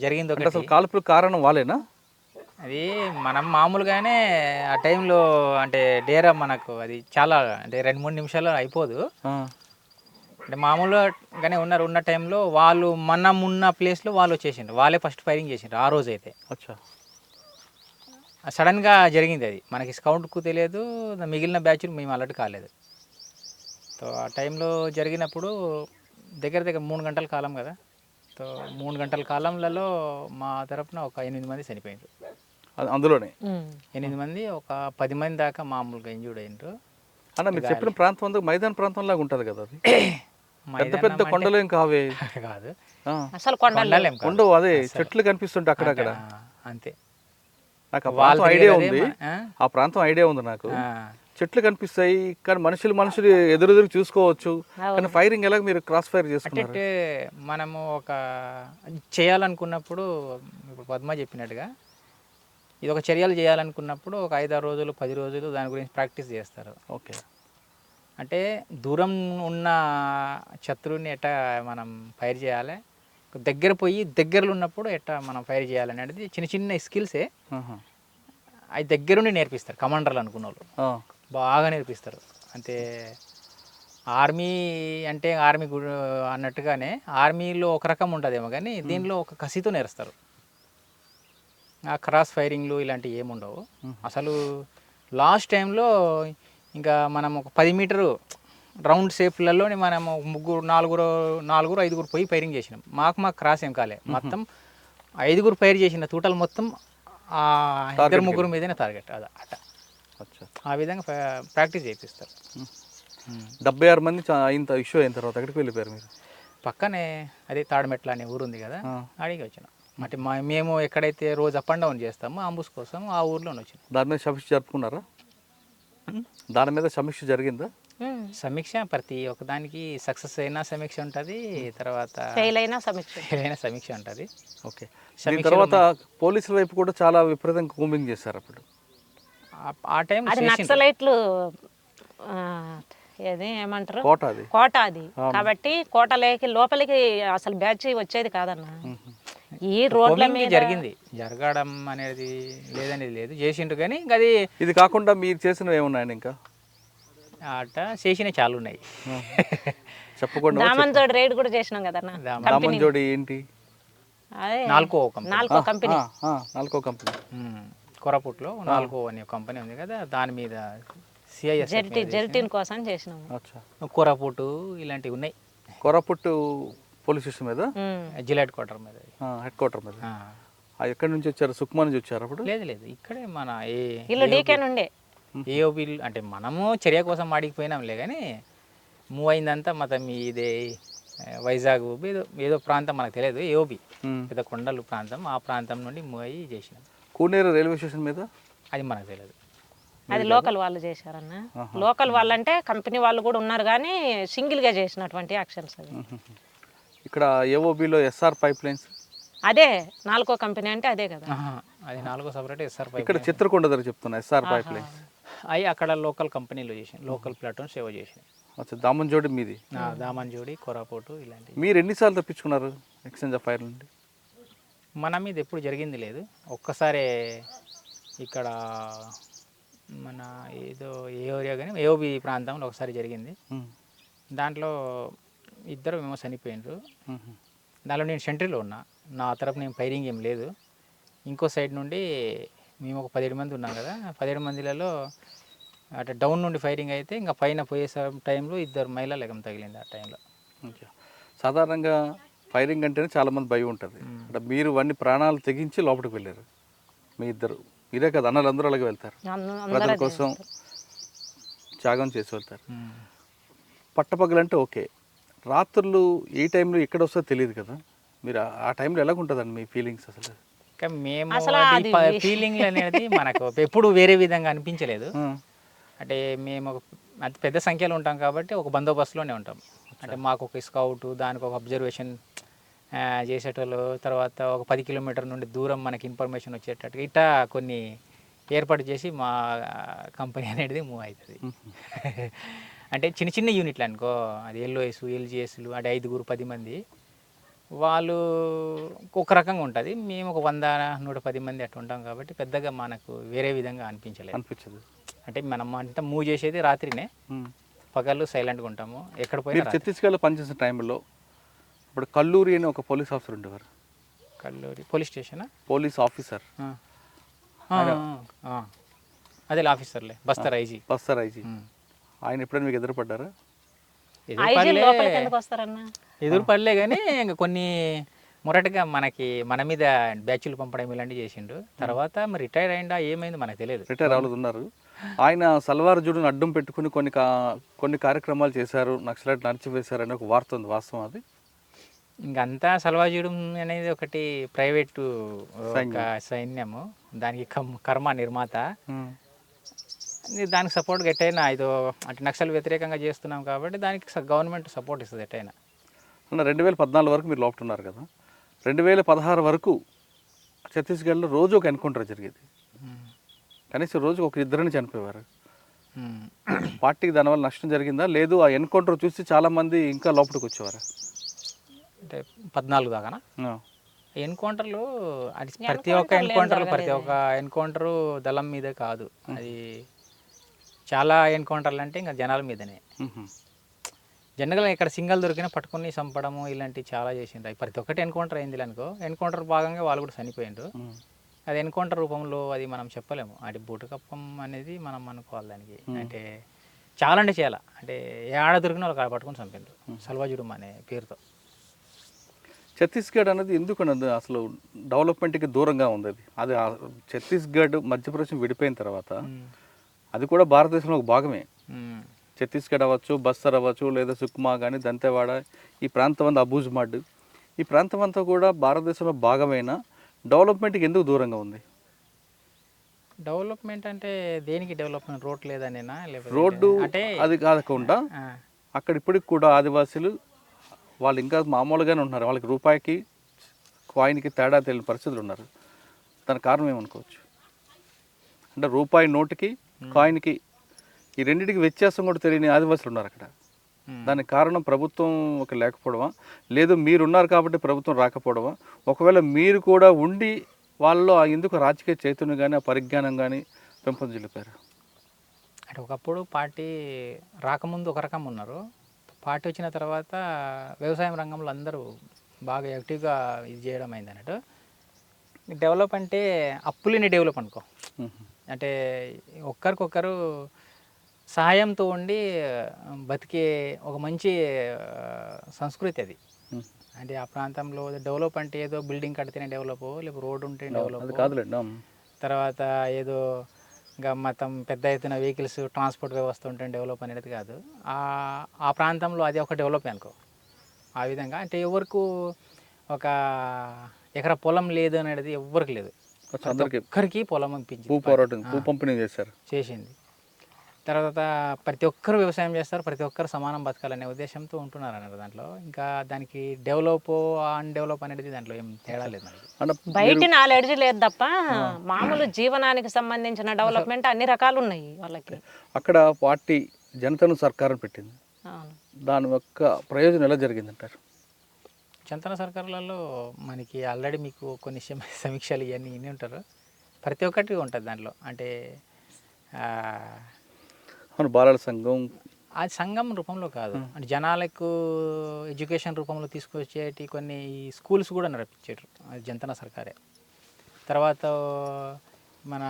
[SPEAKER 2] జరిగింది ఒకటి.
[SPEAKER 1] అసలు కాల్పుల కారణం వాళ్ళేనా?
[SPEAKER 2] అది మనం మామూలుగానే ఆ టైంలో అంటే డేరా మనకు అది చాలా అంటే 2-3 నిమిషాలు అయిపోదు. అంటే మామూలుగానే ఉన్న టైంలో వాళ్ళు మనం ఉన్న ప్లేస్లో వాళ్ళు వచ్చేసిండ్రు, వాళ్ళే ఫస్ట్ ఫైరింగ్ చేసిండ్రు ఆ రోజు. అయితే సడన్గా జరిగింది అది, మనకి స్కౌట్కు తెలియదు, మిగిలిన బ్యాచ్లు మేము అలర్ట్ కాలేదు. సో ఆ టైంలో జరిగినప్పుడు దగ్గర 3 గంటల కాలం కదా. సో 3 గంటల కాలంలో మా తరపున ఒక 8 మంది చనిపోయిండ్రు.
[SPEAKER 1] అందులోనే
[SPEAKER 2] 8 మంది, ఒక 10 మంది దాకా మామూలుగా ఇంజూర్డ్ అయినరు.
[SPEAKER 1] అన్న మీరు చెప్పిన ప్రాంతం అంతా మైదాన ప్రాంతం లాగా ఉంటుంది కదా, అది పెద్ద పెద్ద కొండలు ఏం కావే
[SPEAKER 2] కాదు,
[SPEAKER 3] అసలు
[SPEAKER 1] కొండలు అదే చెట్లు కనిపిస్తుంటే అక్కడక్కడ
[SPEAKER 2] అంతే.
[SPEAKER 1] నాకు ఆ ప్రాంతం ఐడియా ఉంది నాకు. చెట్లు కనిపిస్తాయి కానీ మనుషులు ఎదురెదురు చూసుకోవచ్చు, కానీ ఫైరింగ్ ఎలా మీరు క్రాస్ ఫైర్ చేసుకున్నారు?
[SPEAKER 2] అంటే మనము ఒక చేయాలనుకున్నప్పుడు ఇప్పుడు పద్మ చెప్పినట్టుగా ఇది ఒక చర్యలు చేయాలనుకున్నప్పుడు ఒక 5-6 రోజులు 10 రోజులు దాని గురించి ప్రాక్టీస్ చేస్తారు.
[SPEAKER 1] ఓకే,
[SPEAKER 2] అంటే దూరం ఉన్న శత్రువుని ఎట్లా మనం ఫైర్ చేయాలి, దగ్గర పోయి దగ్గరలో ఉన్నప్పుడు ఎట్లా మనం ఫైర్ చేయాలనేది చిన్న చిన్న స్కిల్సే
[SPEAKER 1] ఆహా.
[SPEAKER 2] అవి దగ్గరుండి నేర్పిస్తారు కమాండర్లు అనుకున్న వాళ్ళు
[SPEAKER 1] ఆ.
[SPEAKER 2] బాగా నేర్పిస్తారు. అంటే ఆర్మీ అంటే ఆర్మీ అన్నట్టుగానే ఆర్మీలో ఒక రకం ఉంటుందేమో కానీ దీనిలో ఒక కసితో నేర్స్తారు. ఆ క్రాస్ ఫైరింగ్లు ఇలాంటివి ఏముండవు అసలు. లాస్ట్ టైంలో ఇంకా మనం ఒక 10 మీటరు రౌండ్ షేప్లలోనే మనము నాలుగురు ఐదుగురు పోయి ఫైరింగ్ చేసినాం. మాకు క్రాస్ ఏం కాలే, మొత్తం 5గురు ఫైర్ చేసిన టోటల్ మొత్తం ఆ 2-3 మీదనే టార్గెట్. అట
[SPEAKER 1] అచ్చా.
[SPEAKER 2] ఆ విధంగా ప్రాక్టీస్ చేయిస్తారు.
[SPEAKER 1] 76 మంది ఇంత ఇష్యూ అయిన తర్వాత ఎక్కడికి వెళ్ళిపోయారు మీరు?
[SPEAKER 2] పక్కనే అదే తాడిమెట్ల అనే ఊరు ఉంది కదా, అడిగి వచ్చినాం. అంటే మేము ఎక్కడైతే రోజు అప్ అండ్ డౌన్ చేస్తామో అంబుస్ కోసం ఆ ఊర్లోనే వచ్చినాం.
[SPEAKER 1] దాని మీద సమీక్ష జరుపుకున్నారా? దాని మీద సమీక్ష జరిగిందా?
[SPEAKER 2] సమీక్ష ప్రతి ఒక్కదానికి సక్సెస్ అయినా సమీక్ష ఉంటుంది, తర్వాత
[SPEAKER 3] ఫెయిల్ అయినా
[SPEAKER 2] సమీక్ష ఉంటుంది.
[SPEAKER 1] ఓకే. దీని తర్వాత పోలీసుల వైపు కూడా చాలా విపరీతంగా కూంబింగ్ చేశారు అప్పుడు.
[SPEAKER 2] ఆ టైం
[SPEAKER 3] అది నక్సలైట్లు ఏది ఏమంటారు కోట అది కాబట్టి కోటలోకి లోపలికి అసలు బ్యాచ్ వచ్చేది కాదన్న. ఈ రోడ్ల మీద
[SPEAKER 2] జరగడం అనేది లేదనేది లేదు, చేసిండ్రు కానీ అది.
[SPEAKER 1] ఇది కాకుండా మీరు చేసినవి ఏమున్నాయండి ఇంకా?
[SPEAKER 2] అట చేసిన చాలా ఉన్నాయి.
[SPEAKER 1] చెప్పకుండా
[SPEAKER 3] దామన్జోడి రైడ్ కూడా చేసినాం కదన్న.
[SPEAKER 1] దామన్జోడి ఏంటి?
[SPEAKER 3] అదే
[SPEAKER 2] నాల్కో
[SPEAKER 3] కంపెనీ
[SPEAKER 2] కొరపుట్లో నాల్కో అనే కంపెనీ ఉంది కదా, దాని మీద సిఐఎస్
[SPEAKER 3] జెల్టిన్ కోసం చేసినాం.
[SPEAKER 2] కొరపుట్టు ఇలాంటివి ఉన్నాయి.
[SPEAKER 1] కొరపుట్టు పోలీస్ స్టేషన్ మీద,
[SPEAKER 2] జిల్లా హెడ్ క్వార్టర్ మీద.
[SPEAKER 1] ఎక్కడి నుంచి వచ్చారు? సుక్మా నుంచి వచ్చారు అప్పుడు?
[SPEAKER 2] లేదు ఇక్కడే మన
[SPEAKER 3] ఇల్లు డీకే నుండే
[SPEAKER 2] ఏఓబి. అంటే మనము చర్య కోసం ఆడికిపోయినాంలే కానీ మూవ్ అయిందంతా మొత్తం ఇదే వైజాగ్ ఏదో ప్రాంతం మనకు తెలియదు. ఏఓబి పెద్ద కొండలు ప్రాంతం, ఆ ప్రాంతం నుండి మూవ్ అయ్యి చేసినాం.
[SPEAKER 1] కూనేరు రైల్వే స్టేషన్ మీద
[SPEAKER 2] అది మనకు తెలియదు,
[SPEAKER 3] అది లోకల్ వాళ్ళు చేశారన్న. లోకల్ వాళ్ళు అంటే కంపెనీ వాళ్ళు కూడా ఉన్నారు కానీ సింగిల్గా చేసినటువంటి యాక్షన్స్ అవి.
[SPEAKER 1] ఇక్కడ ఏఓబిలో ఎస్ఆర్ పైప్ లైన్స్,
[SPEAKER 3] అదే నాలుగో కంపెనీ అంటే అదే కదా.
[SPEAKER 2] అది నాలుగో సపరేట్ ఎస్ఆర్ పైప్.
[SPEAKER 1] ఇక్కడ చిత్రకొండ దగ్గర చెప్తున్నా ఎస్ఆర్ పైప్ లైన్స్.
[SPEAKER 2] అవి అక్కడ లోకల్ కంపెనీలో చేసాను, లోకల్ ప్లాట్ఫామ్ సేవ చేసినాయి.
[SPEAKER 1] దామన్జోడి మీది?
[SPEAKER 2] దామన్జోడి, కొరాపోటు ఇలాంటివి.
[SPEAKER 1] మీరు ఎన్నిసార్లు తప్పించుకున్నారు ఎక్స్చేంజ్ ఆఫ్ ఫైర్ నుండి?
[SPEAKER 2] మన మీద ఎప్పుడు జరిగింది లేదు. ఒక్కసారి ఇక్కడ మన ఏదో ఏ ఏరియా కానీ ఏఓబి ప్రాంతంలో ఒకసారి జరిగింది. దాంట్లో ఇద్దరు మేము చనిపోయినారు. దానిలో నేను సెంట్రీలో ఉన్నా, నా తరపు నేను ఫైరింగ్ ఏం లేదు. ఇంకో సైడ్ నుండి మేము ఒక 17 మంది ఉన్నాం కదా, 17 మందిలలో అటు డౌన్ నుండి ఫైరింగ్ అయితే ఇంకా పైన పోయే టైంలో 2 మహిళలు ఎగం తగిలింది. ఆ టైంలో
[SPEAKER 1] సాధారణంగా ఫైరింగ్ అంటేనే చాలామంది భయం ఉంటుంది. అంటే మీరు వాడిని ప్రాణాలు తెగించి లోపలికి వెళ్ళారు. మీ ఇద్దరు, మీరే కదా అన్నలు అందరూ అలాగే వెళ్తారు, ప్రజల కోసం త్యాగం చేసి వెళ్తారు. పట్టపగలంటే ఓకే, రాత్రులు ఏ టైంలో ఎక్కడ వస్తుందో తెలియదు కదా, మీరు ఆ టైంలో ఎలాగుంటుందండి మీ ఫీలింగ్స్? అసలు
[SPEAKER 2] మేము ఫీలింగ్ అనేది మనకు ఎప్పుడు వేరే విధంగా అనిపించలేదు. అంటే మేము అతి పెద్ద సంఖ్యలో ఉంటాం కాబట్టి ఒక బందోబస్తులోనే ఉంటాం. అంటే మాకు ఒక స్కౌట్, దానికి ఒక అబ్జర్వేషన్ చేసేటోళ్ళు, తర్వాత ఒక 10 కిలోమీటర్ నుండి దూరం మనకి ఇన్ఫర్మేషన్ వచ్చేటట్టుగా ఇట్లా కొన్ని ఏర్పాటు చేసి మా కంపెనీ అనేది మూవ్ అవుతుంది. అంటే చిన్న చిన్న యూనిట్లు అనుకో, అది ఎల్ఓఎస్, ఎల్జిఎస్లు, అంటే 5-10 మంది, వాళ్ళు ఒక రకంగా ఉంటుంది. మేము ఒక 100-110 మంది అట్లా ఉంటాం కాబట్టి పెద్దగా మనకు వేరే విధంగా అనిపించదు. అంటే మనం అంతా మూవ్ చేసేది రాత్రినే, పగళ్ళు సైలెంట్గా ఉంటాము. ఎక్కడ పోయినా
[SPEAKER 1] ఛత్తీస్గఢ్లో పనిచేసిన టైంలో ఇప్పుడు కల్లూరి అని ఒక పోలీస్ ఆఫీసర్ ఉండేవారు.
[SPEAKER 2] Kalluri police station
[SPEAKER 1] police officer,
[SPEAKER 2] అదే ఆఫీసర్లే, బస్తర్ ఐజీ.
[SPEAKER 1] ఆయన ఎప్పుడైనా మీకు ఎదురుపడ్డారా?
[SPEAKER 2] ఎదురుపడలే కానీ ఇంకా కొన్ని మొరటగా మన మీద బ్యాచ్లు పంపడం ఇలాంటివి చేసిండు. తర్వాత మరి రిటైర్ అయిందా ఏమైంది మనకు తెలియదు.
[SPEAKER 1] రిటైర్ అవ్వలేదు ఉన్నారు. ఆయన సల్వార్ జూడును అడ్డం పెట్టుకుని కొన్ని కార్యక్రమాలు చేశారు, నక్సలైట్ నడిచివేశారు అనే ఒక వార్త ఉంది, వాస్తవం అది?
[SPEAKER 2] ఇంకంతా సల్వార్ జూడం అనేది ఒకటి ప్రైవేటు సైన్యము, దానికి కర్మ నిర్మాత, దానికి సపోర్ట్గా ఎట్టయినా ఇదో అంటే నక్సల్ వ్యతిరేకంగా చేస్తున్నాం కాబట్టి దానికి గవర్నమెంట్ సపోర్ట్ ఇస్తుంది ఎట్టయినా.
[SPEAKER 1] 2014 వరకు మీరు లోపల ఉన్నారు కదా, 2016 వరకు ఛత్తీస్గఢ్లో రోజు ఒక ఎన్కౌంటర్ జరిగేది, కనీసం రోజు ఒక 2 చనిపోయేవారు. పార్టీకి దానివల్ల నష్టం జరిగిందా? లేదు ఆ ఎన్కౌంటర్ చూసి చాలామంది ఇంకా లోపలికి వచ్చేవారు?
[SPEAKER 2] అంటే 14 దాకానా
[SPEAKER 1] ఆ.
[SPEAKER 2] ఎన్కౌంటర్లు అది ప్రతి ఒక్క ఎన్కౌంటరు దళం మీదే కాదు, అది చాలా ఎన్కౌంటర్లు అంటే ఇంకా జనాల మీదనే.
[SPEAKER 1] మ్మ్.
[SPEAKER 2] జనరల్గా ఇక్కడ సింగల్ దొరికినా పట్టుకొని చంపడము ఇలాంటివి చాలా చేసిండ్రు. అవి ప్రతి ఒక్కటి ఎన్కౌంటర్ అయింది అనుకో, ఎన్కౌంటర్ భాగంగా వాళ్ళు కూడా చనిపోయిండ్రు.
[SPEAKER 1] మ్మ్.
[SPEAKER 2] అది ఎన్కౌంటర్ రూపంలో అది మనం చెప్పలేము, అది బూటకప్పం అనేది మనం అనుకోవాలి దానికి. అంటే చాలా అంటే చాలా, అంటే ఏడ దొరికిన వాళ్ళు కాడ పట్టుకొని చంపిండ్రు సల్వాజుడుం అనే పేరుతో.
[SPEAKER 1] ఛత్తీస్గఢ్ అనేది ఎందుకు అన్నది అసలు డెవలప్మెంట్కి దూరంగా ఉంది. అది ఛత్తీస్గఢ్ మధ్యప్రదేశ్ విడిపోయిన తర్వాత అది కూడా భారతదేశంలో ఒక భాగమే. ఛత్తీస్గఢ్ అవ్వచ్చు, బస్తర్ అవ్వచ్చు, లేదా సుక్మా కానీ, దంతెవాడ, ఈ ప్రాంతం అంతా అబూజ్మాడ్, ఈ ప్రాంతం అంతా కూడా భారతదేశంలో భాగమైన డెవలప్మెంట్కి ఎందుకు దూరంగా ఉంది?
[SPEAKER 2] డెవలప్మెంట్ అంటే దేనికి డెవలప్మెంట్? రోడ్ లేదనేనా, లేకపోతే
[SPEAKER 1] రోడ్డు
[SPEAKER 2] అంటే
[SPEAKER 1] అది కాకుండా అక్కడ ఇప్పటికి కూడా ఆదివాసీలు వాళ్ళు ఇంకా మామూలుగానే ఉన్నారు. వాళ్ళకి రూపాయికి కాయిన్కి తేడా తెలియని పరిస్థితులు ఉన్నారు. దాని కారణం ఏమనుకోవచ్చు? అంటే రూపాయి నోటుకి కాయిన్కి ఈ రెండింటికి వ్యత్యాసం కూడా తెలియని ఆదివాసులు ఉన్నారు అక్కడ. దానికి కారణం ప్రభుత్వం ఒక లేకపోవడమా, లేదు మీరున్నారు కాబట్టి ప్రభుత్వం రాకపోవడమా? ఒకవేళ మీరు కూడా ఉండి వాళ్ళలో ఎందుకు రాజకీయ చైతన్యం కానీ, ఆ పరిజ్ఞానం కానీ పెంపొందిల్లిపారు?
[SPEAKER 2] అంటే ఒకప్పుడు పార్టీ రాకముందు ఒక రకం ఉన్నారు, పార్టీ వచ్చిన తర్వాత వ్యవసాయం రంగంలో అందరూ బాగా యాక్టివ్గా ఇది చేయడం అయింది అన్నట్టు. డెవలప్ అంటే అప్పులేని డెవలప్ అనుకో, అంటే ఒక్కరికొకరు సహాయంతో ఉండి బతికే ఒక మంచి సంస్కృతి అది. అంటే ఆ ప్రాంతంలో డెవలప్ అంటే ఏదో బిల్డింగ్ కడితేనే డెవలప్, లేకపోతే రోడ్డు ఉంటే డెవలప్
[SPEAKER 1] కాదులేండి.
[SPEAKER 2] తర్వాత ఏదో ఇంకా మొత్తం పెద్ద ఎత్తున వెహికల్స్ ట్రాన్స్పోర్ట్ వ్యవస్థ ఉంటే డెవలప్ అనేది కాదు. ఆ ప్రాంతంలో అది ఒక డెవలప్ అనుకో. ఆ విధంగా అంటే ఎవరికి ఒక ఎకరా పొలం లేదు అనేది ఎవరికి లేదు, ఒక్కరికి పొలం
[SPEAKER 1] పంపిణీ
[SPEAKER 2] చేసింది. తర్వాత ప్రతి ఒక్కరు వ్యవసాయం చేస్తారు, ప్రతి ఒక్కరు సమానం బతకాలనే ఉద్దేశంతో ఉంటున్నారు అన్నారు దాంట్లో. ఇంకా దానికి డెవలప్ అన్డెవలప్ అనేది దాంట్లో ఏం తేడా లేదు.
[SPEAKER 3] బయట నాలెడ్జ్ లేదు తప్ప మామూలు జీవనానికి సంబంధించిన డెవలప్మెంట్ అన్ని రకాలు ఉన్నాయి వాళ్ళకి.
[SPEAKER 1] అక్కడ పార్టీ జనతను సర్కారం పెట్టింది, దాని యొక్క ప్రయోజనం ఎలా జరిగిందంటారు?
[SPEAKER 2] జనతన సర్కారులలో మనకి ఆల్రెడీ మీకు కొన్ని సమీక్షలు ఇవన్నీ ఇన్ని ఉంటారు, ప్రతి ఒక్కటి ఉంటుంది దాంట్లో. అంటే
[SPEAKER 1] బాలల సంఘం
[SPEAKER 2] అది సంఘం రూపంలో కాదు, అంటే జనాలకు ఎడ్యుకేషన్ రూపంలో తీసుకొచ్చేటి కొన్ని స్కూల్స్ కూడా నడిపించారు, అది జనతన సర్కారే. తర్వాత మన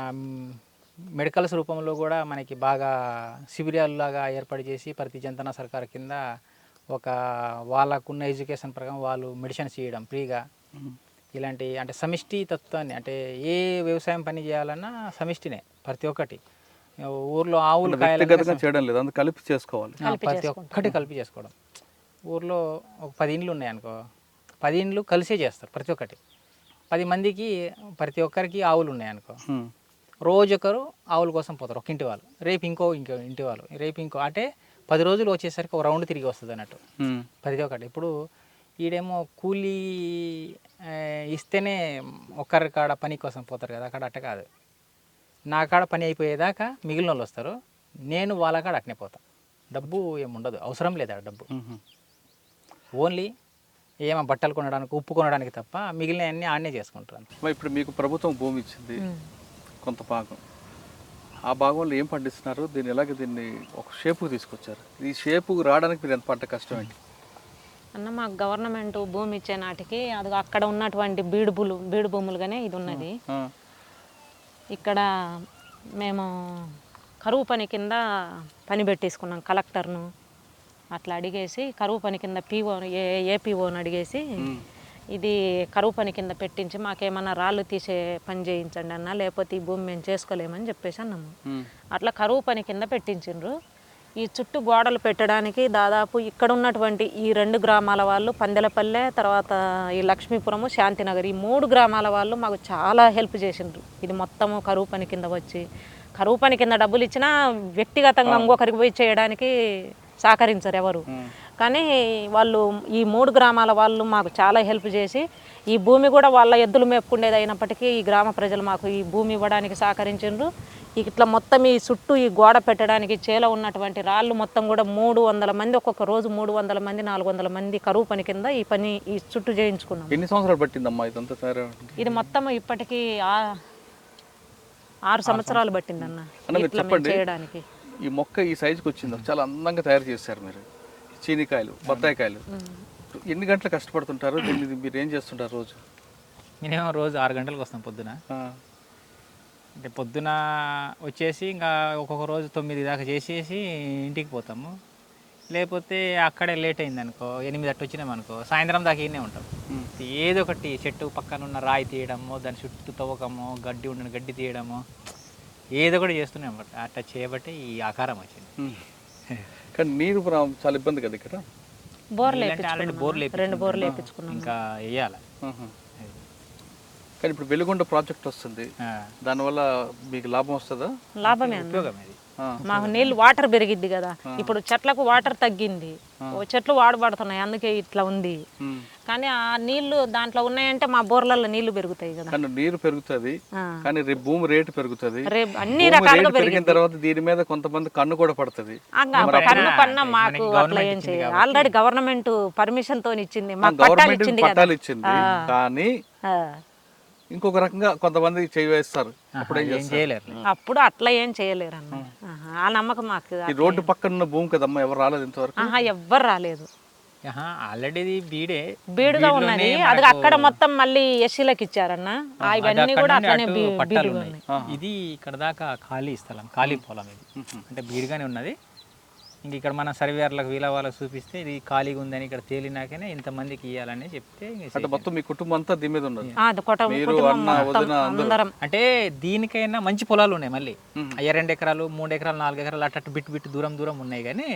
[SPEAKER 2] మెడికల్స్ రూపంలో కూడా మనకి బాగా శిబిరాల్లాగా ఏర్పాటు చేసి ప్రతి జనతన సర్కార్ కింద ఒక వాళ్ళకున్న ఎడ్యుకేషన్ ప్రకారం వాళ్ళు మెడిసిన్స్ చేయడం ఫ్రీగా. ఇలాంటి అంటే సమిష్టి తత్వాన్ని, అంటే ఏ వ్యవసాయం పని చేయాలన్నా సమిష్టినే, ప్రతి ఒక్కటి. ఊర్లో ఆవులు
[SPEAKER 1] చేయడం లేదు, అందుకు కలిపి చేసుకోవాలి,
[SPEAKER 2] ప్రతి ఒక్కటి కలిపి చేసుకోవడం. ఊర్లో ఒక 10 ఇండ్లు ఉన్నాయనుకో, 10 ఇండ్లు కలిసే చేస్తారు ప్రతి ఒక్కటి. 10 మందికి ప్రతి ఒక్కరికి ఆవులు ఉన్నాయనుకో, రోజొకరు ఆవుల కోసం పోతారు, ఒక ఇంటి వాళ్ళు, రేపు ఇంకో ఇంటి వాళ్ళు, రేపు ఇంకో, అంటే 10 రోజులు వచ్చేసరికి ఒక రౌండ్ తిరిగి వస్తుంది అన్నట్టు ప్రతి ఒక్కటి. ఇప్పుడు ఈడేమో కూలీ ఇస్తేనే ఒక్కరి కాడ పని కోసం పోతారు కదా, అక్కడ అట్ట కాదు. నా కాడ పని అయిపోయేదాకా మిగిలిన వాళ్ళు వస్తారు, నేను వాళ్ళ కాడ అట్నే పోతాను. డబ్బు ఏముండదు, అవసరం లేదు ఆ డబ్బు. ఓన్లీ ఏమో బట్టలు కొనడానికి, ఉప్పు కొనడానికి తప్ప మిగిలిన అన్నీ ఆడనే చేసుకుంటాను.
[SPEAKER 1] ఇప్పుడు మీకు ప్రభుత్వం భూమి ఇచ్చింది కొంత భాగం, ఆ భాగంలో ఏం పండిస్తున్నారు, దీన్ని ఒక షేపుకి తీసుకొచ్చారు. ఈ షేపుకి రావడానికి మీరు ఎంత పడ్డ కష్టం ఏంటి
[SPEAKER 3] అన్న? మాకు గవర్నమెంట్ భూమి ఇచ్చే నాటికి అది అక్కడ ఉన్నటువంటి బీడు భూములుగానే ఇది ఉన్నది. ఇక్కడ మేము కరువు పని కింద పని పెట్టేసుకున్నాం, కలెక్టర్ను అట్లా అడిగేసి కరువు పని కింద ఏపీఓని అడిగేసి ఇది కరువు పని కింద పెట్టించి మాకేమన్నా రాళ్ళు తీసే పని చేయించండి అన్న, లేకపోతే ఈ భూమి మేము చేసుకోలేమని చెప్పేసి అన్నాము. అట్లా కరువు పని కింద పెట్టించిండ్రు. ఈ చుట్టూ గోడలు పెట్టడానికి దాదాపు ఇక్కడ ఉన్నటువంటి ఈ 2 గ్రామాల వాళ్ళు, పందెలపల్లె, తర్వాత ఈ లక్ష్మీపురము, శాంతినగర్, ఈ 3 గ్రామాల వాళ్ళు మాకు చాలా హెల్ప్ చేసిండ్రు. ఇది మొత్తము కరువు పని కింద వచ్చి, కరువు పని కింద డబ్బులు ఇచ్చినా వ్యక్తిగతంగా ఇంకొకరికి పోయి చేయడానికి సహకరించరు ఎవరు. కానీ వాళ్ళు ఈ 3 గ్రామాల వాళ్ళు మాకు చాలా హెల్ప్ చేసి ఈ భూమి కూడా వాళ్ళ ఎద్దులు మేపుకుండేది అయినప్పటికీ ఈ గ్రామ ప్రజలు మాకు ఈ భూమి ఇవ్వడానికి సహకరించారు. ఇట్లా మొత్తం ఈ చుట్టూ ఈ గోడ పెట్టడానికి చేల ఉన్నటువంటి రాళ్ళు మొత్తం కూడా 300 మంది, ఒక్కొక్క రోజు 300 మంది 400 మంది కరువు పని కింద ఈ చుట్టూ చేయించుకున్నాం.
[SPEAKER 1] ఎన్ని సంవత్సరాలు పట్టిందమ్మా ఇదంతా తయారు?
[SPEAKER 3] ఇది మొత్తం ఇప్పటికీ 6 సంవత్సరాలు పట్టిందన్న ఇట్లా మేము చేయడానికి.
[SPEAKER 1] ఈ మొక్క ఈ సైజుకి వచ్చిందో చాలా అందంగా తయారు చేశారు మీరు. చీనికాయలు, బత్తాయికాయలు ఎన్ని గంటలు కష్టపడుతుంటారు? దీన్ని మీరు ఏం చేస్తుంటారు రోజు?
[SPEAKER 2] మినిమం రోజు 6 గంటలకు వస్తాం పొద్దున. అంటే పొద్దున వచ్చేసి ఇంకా ఒక్కొక్క రోజు 9 దాకా చేసేసి ఇంటికి పోతాము. లేకపోతే అక్కడే లేట్ అయింది అనుకో, 8 అట్టు వచ్చినాం అనుకో, సాయంత్రం దాకా ఇన్నే ఉంటాం. ఏదో ఒకటి చెట్టు పక్కన ఉన్న రాయి తీయడము, దాని చుట్టూ తవ్వకము, గడ్డి ఉన్న గడ్డి తీయడము, ఏదో ఒకటి చేస్తూనే అనమాట. అట్లా చేయబట్టి ఈ ఆకారం వచ్చింది.
[SPEAKER 1] కానీ నీరు చాలా ఇబ్బంది కదా ఇక్కడ.
[SPEAKER 2] ఆల్రెడీ బోర్లు
[SPEAKER 3] 2 బోర్లు వేయించుకున్నాం,
[SPEAKER 2] ఇంకా వేయాలి.
[SPEAKER 1] కానీ ఇప్పుడు వెలుగొండ ప్రాజెక్ట్ వస్తుంది, దానివల్ల మీకు లాభం వస్తుందా?
[SPEAKER 3] లాభమే
[SPEAKER 2] ఉపయోగం ఇది.
[SPEAKER 3] మాకు నీళ్ళు వాటర్ పెరిగిద్ది కదా. ఇప్పుడు చెట్లకు వాటర్ తగ్గింది, చెట్లు వాడబడుతున్నాయి, అందుకే ఇట్లా ఉంది. కానీ ఆ నీళ్లు దాంట్లో ఉన్నాయంటే మా బోర్లలో నీళ్లు పెరుగుతాయి కదా.
[SPEAKER 1] కానీ నీరు పెరుగుతుంది, కానీ రేపు భూమి రేటు పెరుగుతుంది.
[SPEAKER 3] అన్ని రకాలుగా
[SPEAKER 1] పెరిగిన తర్వాత దీని మీద కొంతమంది కన్ను కూడా పడుతుంది.
[SPEAKER 3] కన్ను కన్నా మాకు అట్లా ఏం చేయాలి. ఆల్రెడీ గవర్నమెంట్ పర్మిషన్ తో ఇచ్చింది, మాకు పట్టాలు ఇచ్చింది కదా.
[SPEAKER 1] పట్టాలు ఇచ్చింది, కానీ ఇంకొక రకంగా కొంతమంది చేస్తారు. అప్పుడు ఏం చేయలేరు.
[SPEAKER 3] అప్పుడు అట్లా ఏం చేయలేరు అన్న. ఆ నమ్మకం మాకు.
[SPEAKER 1] ఈ రోడ్డు పక్కన ఉన్న భూమి కదమ్మా, ఎవరు రాలేదు ఇంతవరకు?
[SPEAKER 3] ఎవ్వరు రాలేదు.
[SPEAKER 2] ఆల్రెడీ
[SPEAKER 3] బీడుగా ఉన్నది, అది అక్కడ మొత్తం మళ్ళీ ఎస్సీలకు ఇచ్చారన్న. ఇవన్నీ కూడా అట్లనే బీడుగా ఉన్నాయి.
[SPEAKER 2] ఇది ఇక్కడ దాకా ఖాళీ స్థలం, ఖాళీ పొలం. ఇది అంటే బీడుగానే ఉన్నది. ఇంక ఇక్కడ మన సర్వేర్లకు వీళ్ళ వాళ్ళకి చూపిస్తే ఇది ఖాళీగా ఉందని ఇక్కడ తేలినాకనే ఇంతమందికి ఇవ్వాలని చెప్తే
[SPEAKER 1] మొత్తం మీ కుటుంబం అంతా దీని మీద ఉన్నది.
[SPEAKER 2] అంటే దీనికైనా మంచి పొలాలు ఉన్నాయి. మళ్ళీ 2 ఎకరాలు 3 ఎకరాలు 4 ఎకరాలు అట్ట బిట్టు దూరం ఉన్నాయి. కానీ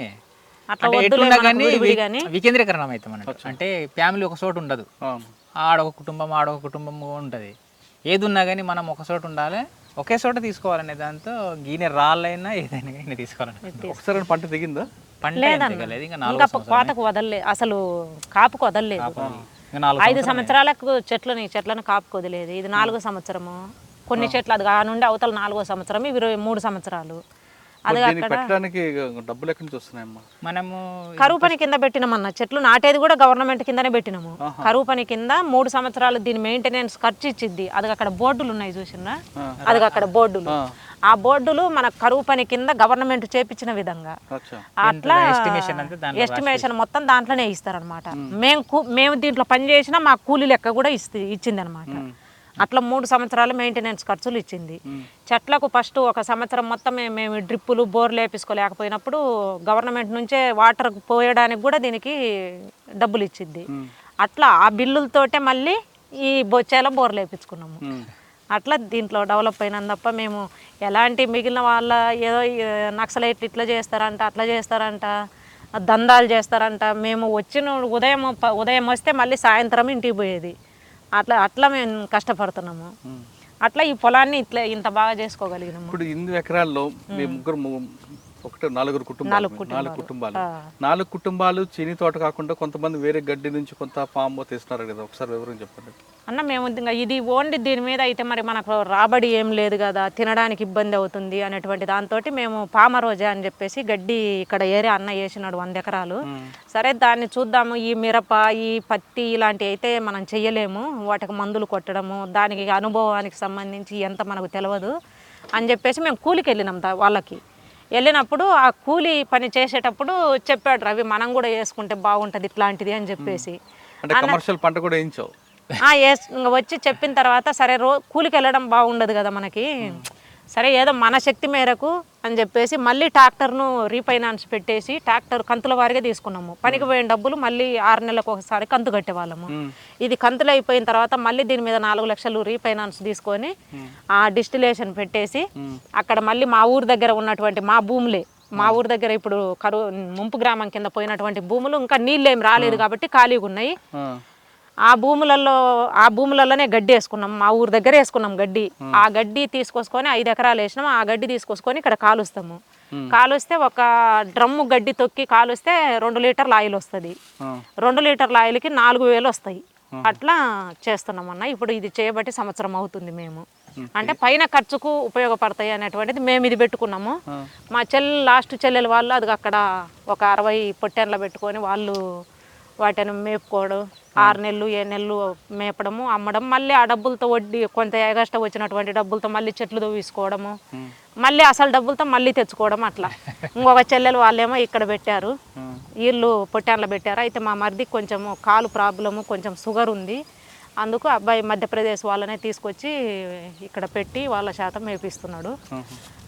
[SPEAKER 2] ఎట్లున్నా కానీ వికేంద్రీకరణం అవుతాం అన్నట్టు. అంటే ఫ్యామిలీ ఒక చోటు ఉండదు, ఆడొక కుటుంబం ఉంటది. ఏది ఉన్నా కానీ మనం ఒక చోట ఉండాలి, ఒకే చోట తీసుకోవాలనే దాంతో గీనె రాళ్ళైనా ఏదైనా కానీ తీసుకోవాలని.
[SPEAKER 1] ఒకసారి పంట దిగిందా?
[SPEAKER 2] పంట దిగలేదు, ఇంకా
[SPEAKER 3] కోతకు వదలలేదు, అసలు కాపుకు వదలలేదు. 5 సంవత్సరాలకు చెట్లను కాపుకు వదిలేదు. ఇది 4వ సంవత్సరము. కొన్ని చెట్లు అది నుండి అవతల 4వ సంవత్సరం, ఇవి 3 సంవత్సరాలు. అది
[SPEAKER 1] పెట్టడానికి డబ్బులు ఎక్కడి నుంచి వస్తున్నాయమ్మా?
[SPEAKER 2] మనము
[SPEAKER 3] కరువు పని కింద పెట్టినామన్న. చెట్లు నాటేది కూడా గవర్నమెంట్ కిందనే పెట్టినాము. కరువు పని కింద 3 సంవత్సరాలు దీని మెయింటెనెన్స్ ఖర్చు ఇచ్చింది. అది అక్కడ బోర్డులు ఉన్నాయి చూసినా, అది అక్కడ బోర్డులు. ఆ బోర్డులు మన కరువు పని కింద గవర్నమెంట్ చేపించిన విధంగా అట్లా ఎస్టిమేషన్ మొత్తం దాంట్లోనే ఇస్తారనమాట. మేము దీంట్లో పని చేసినా మా కూలీ లెక్క కూడా ఇచ్చింది అనమాట. అట్లా 3 సంవత్సరాలు మెయింటెనెన్స్ ఖర్చులు ఇచ్చింది. చెట్లకు ఫస్ట్ 1 సంవత్సరం మొత్తం మేము డ్రిప్పులు బోర్లు వేపించుకోలేకపోయినప్పుడు గవర్నమెంట్ నుంచే వాటర్ పోయడానికి కూడా దీనికి డబ్బులు ఇచ్చింది. అట్లా ఆ బిల్లులతోటే మళ్ళీ ఈ బొచ్చేలో బోర్లు వేపించుకున్నాము. అట్లా దీంట్లో డెవలప్ అయినా తప్ప మేము ఎలాంటి మిగిలిన వాళ్ళ ఏదో నక్సలైట్లు ఇట్లా చేస్తారంట, అట్లా చేస్తారంట, దందాలు చేస్తారంట. మేము వచ్చిన ఉదయం వస్తే మళ్ళీ సాయంత్రం ఇంటికి పోయేది. అట్లా మేము కష్టపడుతున్నాము. అట్లా ఈ పొలాన్ని ఇంత బాగా చేసుకోగలిగినాము.
[SPEAKER 1] ఇప్పుడు 8 ఎకరాల్లో మీ ముగ్గురు 4 కుటుంబాలు 4 కుటుంబాలు చీని తోట కాకుండా కొంతమంది వేరే గడ్డి నుంచి కొంత పాము తీస్తున్నారు కదా, ఒకసారి వివరం చెప్పండి
[SPEAKER 3] అన్న. మేము ఇది ఓన్లీ దీని మీద అయితే మరి మనకు రాబడి ఏం లేదు కదా, తినడానికి ఇబ్బంది అవుతుంది అనేటువంటి దాంతో మేము పామరోజా అని చెప్పేసి గడ్డి ఇక్కడ ఏరియా అన్న వేసినాడు 100 ఎకరాలు. సరే దాన్ని చూద్దాము, ఈ మిరప ఈ పత్తి ఇలాంటివి అయితే మనం చెయ్యలేము, వాటికి మందులు కొట్టడము, దానికి అనుభవానికి సంబంధించి ఎంత మనకు తెలియదు అని చెప్పేసి మేము కూలికి వెళ్ళినాం వాళ్ళకి. వెళ్ళినప్పుడు ఆ కూలి పని చేసేటప్పుడు చెప్పాడు, రవి మనం కూడా వేసుకుంటే బాగుంటుంది ఇట్లాంటిది అని చెప్పేసి.
[SPEAKER 1] కమర్షియల్ పంట కూడా వేయించావు?
[SPEAKER 3] వచ్చి చెప్పిన తర్వాత సరే కూలికి వెళ్ళడం బాగుండదు కదా మనకి, సరే ఏదో మన శక్తి మేరకు అని చెప్పేసి మళ్ళీ ట్రాక్టర్ను రీఫైనాన్స్ పెట్టేసి ట్రాక్టర్ కంతుల వారిగా తీసుకున్నాము. పనికి పోయిన డబ్బులు మళ్ళీ 6 నెలలకు ఒకసారి కంతు కట్టేవాళ్ళము. ఇది కంతులు అయిపోయిన తర్వాత మళ్ళీ దీని మీద 4 లక్షలు రీఫైనాన్స్ తీసుకొని ఆ డిస్టిలేషన్ పెట్టేసి అక్కడ మళ్ళీ మా ఊరు దగ్గర ఉన్నటువంటి మా భూములే, మా ఊరు దగ్గర ఇప్పుడు ముంపు గ్రామం కింద పోయినటువంటి భూములు ఇంకా నీళ్ళేం రాలేదు కాబట్టి ఖాళీగా ఉన్నాయి. ఆ భూములలోనే గడ్డి వేసుకున్నాం, మా ఊరు దగ్గర వేసుకున్నాం గడ్డి. ఆ గడ్డి తీసుకొసుకొని 5 ఎకరాలు వేసినాం. ఆ గడ్డి తీసుకొసుకొని ఇక్కడ కాలుస్తాము. కాలుస్తే ఒక డ్రమ్ము గడ్డి తొక్కి కాలుస్తే 2 లీటర్ల ఆయిల్ వస్తుంది. 2 లీటర్ల ఆయిల్కి 4,000 వస్తాయి. అట్లా చేస్తున్నామన్న. ఇప్పుడు ఇది చేయబట్టి సంవత్సరం అవుతుంది మేము. అంటే పైన ఖర్చుకు ఉపయోగపడతాయి అనేటువంటిది మేము ఇది పెట్టుకున్నాము. మా లాస్ట్ చెల్లెలు వాళ్ళు అది అక్కడ ఒక 60 పొట్టెన్లు పెట్టుకొని వాళ్ళు వాటిని మేపుకోవడం, 6 నెలలు 7 నెలలు మేపడము, అమ్మడం, మళ్ళీ ఆ డబ్బులతో వడ్డీ కొంత ఎగస్ట్రా వచ్చినటువంటి డబ్బులతో మళ్ళీ చెట్లు తవ్వేసుకోవడము, మళ్ళీ అసలు డబ్బులతో మళ్ళీ తెచ్చుకోవడం. అట్లా ఇంకొక చెల్లెలు వాళ్ళేమో ఇక్కడ పెట్టారు, వీళ్ళు పొట్టెన్లు పెట్టారు. అయితే మా మరిదికి కొంచెం కాలు ప్రాబ్లము, కొంచెం షుగర్ ఉంది. అందుకు అబ్బాయి మధ్యప్రదేశ్ వాళ్ళనే తీసుకొచ్చి ఇక్కడ పెట్టి వాళ్ళ శాతం మేపిస్తున్నాడు.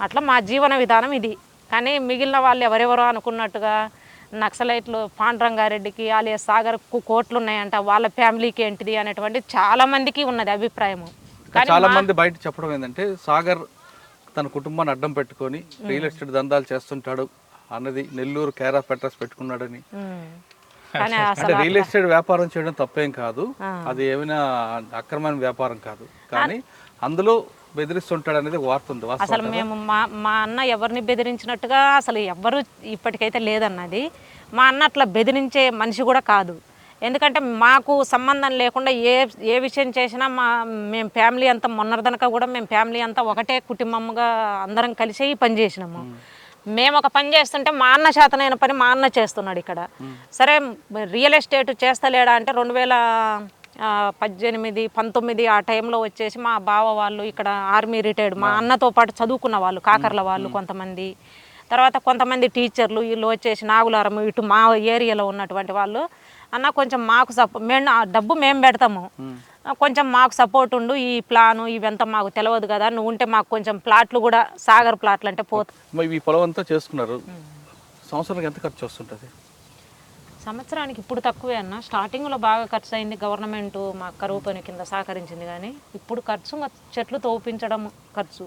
[SPEAKER 3] అట్లా మా జీవన విధానం ఇది. కానీ మిగిలిన వాళ్ళు ఎవరెవరో అనుకున్నట్టుగా నక్సలైట్లు పాండురంగారెడ్డికి alias సాగర్కు కోట్లు ఉన్నాయంట, వాళ్ళ ఫ్యామిలీకి ఏంటిది అనేటువంటి చాలా మందికి ఉన్నది అభిప్రాయము.
[SPEAKER 1] చాలా మంది బయట చెప్పడం ఏంటంటే సాగర్ తన కుటుంబాన్ని అడ్డం పెట్టుకొని రియల్ ఎస్టేట్ దందాలు చేస్తుంటాడు అన్నది, నెల్లూరు కేర్ ఆఫ్ అడ్రస్ పెట్టుకున్నాడని.
[SPEAKER 3] కానీ
[SPEAKER 1] అంటే రియల్ ఎస్టేట్ వ్యాపారం చేయడం తప్పేం కాదు, అది ఏమైనా అక్రమమైన వ్యాపారం కాదు, కానీ అందులో బెదిరిస్తుంటాడు అనేది వార్త ఉంది.
[SPEAKER 3] అసలు మేము మా అన్న ఎవరిని బెదిరించినట్టుగా అసలు ఎవ్వరు ఇప్పటికైతే లేదన్నది. మా అన్న అట్లా బెదిరించే మనిషి కూడా కాదు. ఎందుకంటే మాకు సంబంధం లేకుండా ఏ విషయం చేసినా మేము ఫ్యామిలీ అంతా మొన్నటిదనక కూడా మేము ఫ్యామిలీ అంతా ఒకటే కుటుంబంగా అందరం కలిసి ఈ పని చేసినాము. మేము ఒక పని చేస్తుంటే మా అన్న శాతనైన పని మా అన్న చేస్తున్నాడు ఇక్కడ. సరే రియల్ ఎస్టేట్ చేస్తలేడా అంటే 2018, 19 ఆ టైంలో వచ్చేసి మా బావ వాళ్ళు ఇక్కడ ఆర్మీ రిటైర్డ్, మా అన్నతో పాటు చదువుకున్న వాళ్ళు కాకర్ల వాళ్ళు కొంతమంది, తర్వాత కొంతమంది టీచర్లు వీళ్ళు వచ్చేసి నాగులారం ఇటు మా ఏరియాలో ఉన్నటువంటి వాళ్ళు, అన్న కొంచెం మాకు డబ్బు మేము పెడతాము, కొంచెం మాకు సపోర్ట్ ఉండు, ఈ ప్లాను ఇవంతా మాకు తెలియదు కదా, నువ్వు ఉంటే మాకు కొంచెం ప్లాట్లు కూడా సాగర్ ప్లాట్లు అంటే
[SPEAKER 1] పోతుంది. ఈ పొలం అంతా చేసుకున్నారు, సంవత్సరానికి ఎంత ఖర్చు వస్తుంటుంది?
[SPEAKER 3] సంవత్సరానికి ఇప్పుడు తక్కువే అన్న. స్టార్టింగ్లో బాగా ఖర్చు అయింది, గవర్నమెంట్ మా కరువు పని కింద సహకరించింది. కానీ ఇప్పుడు ఖర్చు చెట్లు తోపించడం ఖర్చు,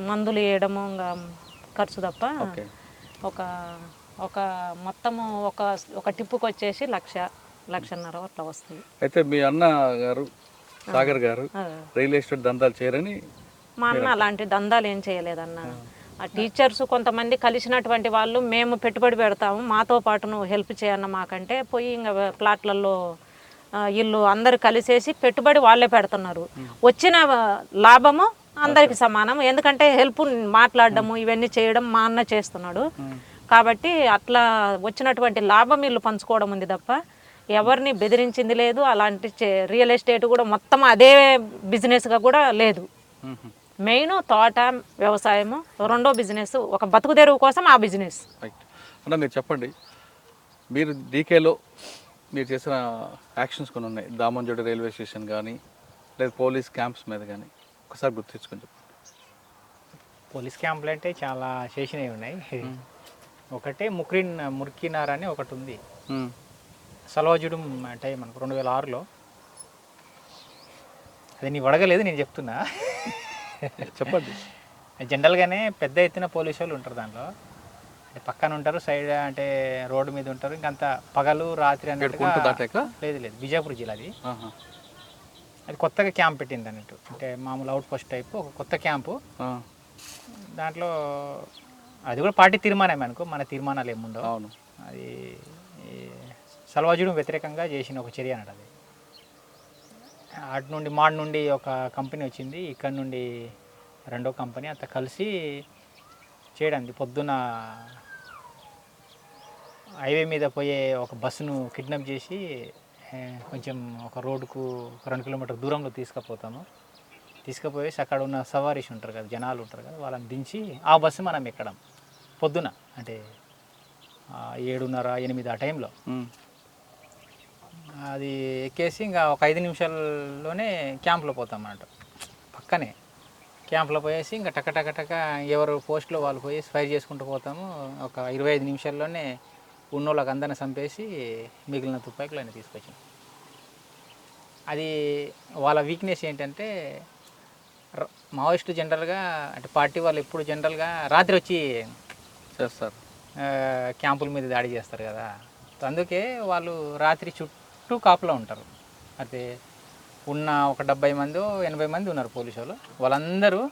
[SPEAKER 3] మందులు వేయడము ఇంకా ఖర్చు తప్ప ఒక మొత్తము ఒక టిప్పుకి వచ్చేసి 1,00,000-1,50,000 అట్లా వస్తుంది.
[SPEAKER 1] అయితే మీ అన్న గారు సాగర్ గారు రియల్ ఎస్టేట్ దందాలు చేయరని?
[SPEAKER 3] మా అన్న అలాంటి దందాలు ఏం చేయలేదన్న. ఆ టీచర్స్ కొంతమంది కలిసినటువంటి వాళ్ళు, మేము పెట్టుబడి పెడతాము మాతో పాటు నువ్వు హెల్ప్ చేయన్న మాకంటే పోయి ఇంకా ప్లాట్లలో వీళ్ళు అందరు కలిసేసి పెట్టుబడి వాళ్ళే పెడుతున్నారు. వచ్చిన లాభము అందరికి సమానం. ఎందుకంటే హెల్ప్ మాట్లాడడము ఇవన్నీ చేయడం మా అన్న చేస్తున్నాడు కాబట్టి అట్లా వచ్చినటువంటి లాభం వీళ్ళు పంచుకోవడం ఉంది తప్ప ఎవరిని బెదిరించింది లేదు. అలాంటి రియల్ ఎస్టేట్ కూడా మొత్తం అదే బిజినెస్గా కూడా లేదు. మెయిన్ తోట వ్యవసాయము, రెండో బిజినెస్ ఒక బతుకు తెరువు కోసం ఆ బిజినెస్.
[SPEAKER 1] అన్న మీరు చెప్పండి, మీరు డీకేలో మీరు చేసిన యాక్షన్స్ కొన్ని ఉన్నాయి, దామంజోడి రైల్వే స్టేషన్ కానీ లేదా పోలీస్ క్యాంప్స్ మీద కానీ, ఒకసారి గుర్తు తెచ్చుకొని చెప్పండి.
[SPEAKER 2] పోలీస్ క్యాంపులు అంటే చాలా చేసినవి ఉన్నాయి. ఒకటే మురికినార్ అని ఒకటి ఉంది, సలవాజుడు అంటే మనకు 2006లో. అది నీ వడగలేదు, నేను చెప్తున్నా
[SPEAKER 1] చెప్పండి.
[SPEAKER 2] జనరల్గానే పెద్ద ఎత్తున పోలీసు వాళ్ళు ఉంటారు దాంట్లో, అంటే పక్కన ఉంటారు, సైడ్ అంటే రోడ్డు మీద ఉంటారు. ఇంకంత పగలు రాత్రి అన్నట్టు లేదు బిజాపూర్ జిల్లా అది. అది కొత్తగా క్యాంప్ పెట్టింది అన్నట్టు, అంటే మామూలు అవుట్ పోస్ట్ టైప్ ఒక కొత్త క్యాంపు. దాంట్లో అది కూడా పార్టీ తీర్మానమే అనుకో, మన తీర్మానాలు ఏముండవు.
[SPEAKER 1] అవును,
[SPEAKER 2] అది సల్వాజుడు వ్యతిరేకంగా చేసిన ఒక చర్య అన్నట్టు. అది అటు నుండి మాడ్ నుండి ఒక కంపెనీ వచ్చింది, ఇక్కడ నుండి రెండో కంపెనీ, అంతా కలిసి చేయడానికి పొద్దున హైవే మీద పోయే ఒక బస్సును కిడ్నాప్ చేసి కొంచెం ఒక రోడ్డుకు 2 కిలోమీటర్ దూరంలో తీసుకుపోయేసి అక్కడ ఉన్న సవారీస్ ఉంటారు కదా, జనాలు ఉంటారు కదా, వాళ్ళని దించి ఆ బస్సు మనం ఎక్కడం పొద్దున, అంటే 7:30-8 ఆ టైంలో. అది ఎక్కేసి ఇంకా ఒక 5 నిమిషాల్లోనే క్యాంప్లో పోతాం అన్నట్టు. పక్కనే క్యాంప్లో పోయేసి ఇంకా టక ఎవరు పోస్ట్లో వాళ్ళు పోయేసి ఫైర్ చేసుకుంటూ పోతాము. ఒక 25 నిమిషాల్లోనే ఉన్నోళ్ళకి అందరిని చంపేసి మిగిలిన తుపాకులు తీసుకొచ్చాం. అది వాళ్ళ వీక్నెస్ ఏంటంటే, మావోయిస్టులు జనరల్గా అంటే పార్టీ వాళ్ళు ఎప్పుడు జనరల్గా రాత్రి వచ్చి
[SPEAKER 1] చేస్తారు,
[SPEAKER 2] క్యాంపుల మీద దాడి చేస్తారు కదా. అందుకే వాళ్ళు రాత్రి చుట్టూ కాపులో ఉంటారు. అయితే ఉన్న ఒక 70 మంది 80 మంది ఉన్నారు పోలీసు వాళ్ళు, వాళ్ళందరూ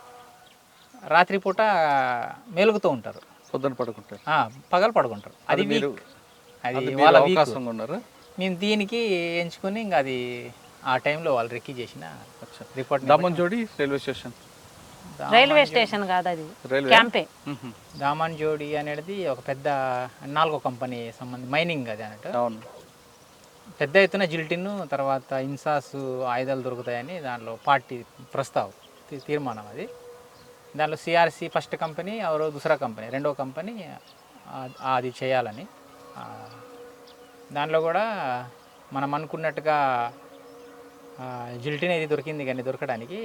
[SPEAKER 2] రాత్రిపూట మేలుగుతూ ఉంటారు,
[SPEAKER 1] పొద్దున పడుకుంటారు,
[SPEAKER 2] పగలు పడుకుంటారు. అది
[SPEAKER 1] మీరు
[SPEAKER 2] అది వాళ్ళ
[SPEAKER 1] అవకాశంగా ఉన్నారు.
[SPEAKER 2] మేము దీనికి ఎంచుకొని ఇంకా అది ఆ టైంలో వాళ్ళు రెక్కీ చేసిన report
[SPEAKER 1] Damanjodi railway station.
[SPEAKER 3] Railway station కాదు అది,
[SPEAKER 1] రైల్వే
[SPEAKER 3] క్యాంపే.
[SPEAKER 2] దామన్జోడి అనేది ఒక పెద్ద 4వ కంపెనీ మైనింగ్ అది అన్నట్టు.
[SPEAKER 1] అవును.
[SPEAKER 2] పెద్ద ఎత్తున జిల్టిన్ తర్వాత ఇన్సాస్ ఆయుధాలు దొరుకుతాయని దాంట్లో పార్టీ ప్రస్తావం తీర్మానం అది. దాంట్లో సిఆర్సి ఫస్ట్ కంపెనీ ఎవరో దూసరా కంపెనీ రెండో కంపెనీ అది చేయాలని. దాంట్లో కూడా మనం అనుకున్నట్టుగా జిల్టిన్ ఏది దొరికింది కానీ దొరకడానికి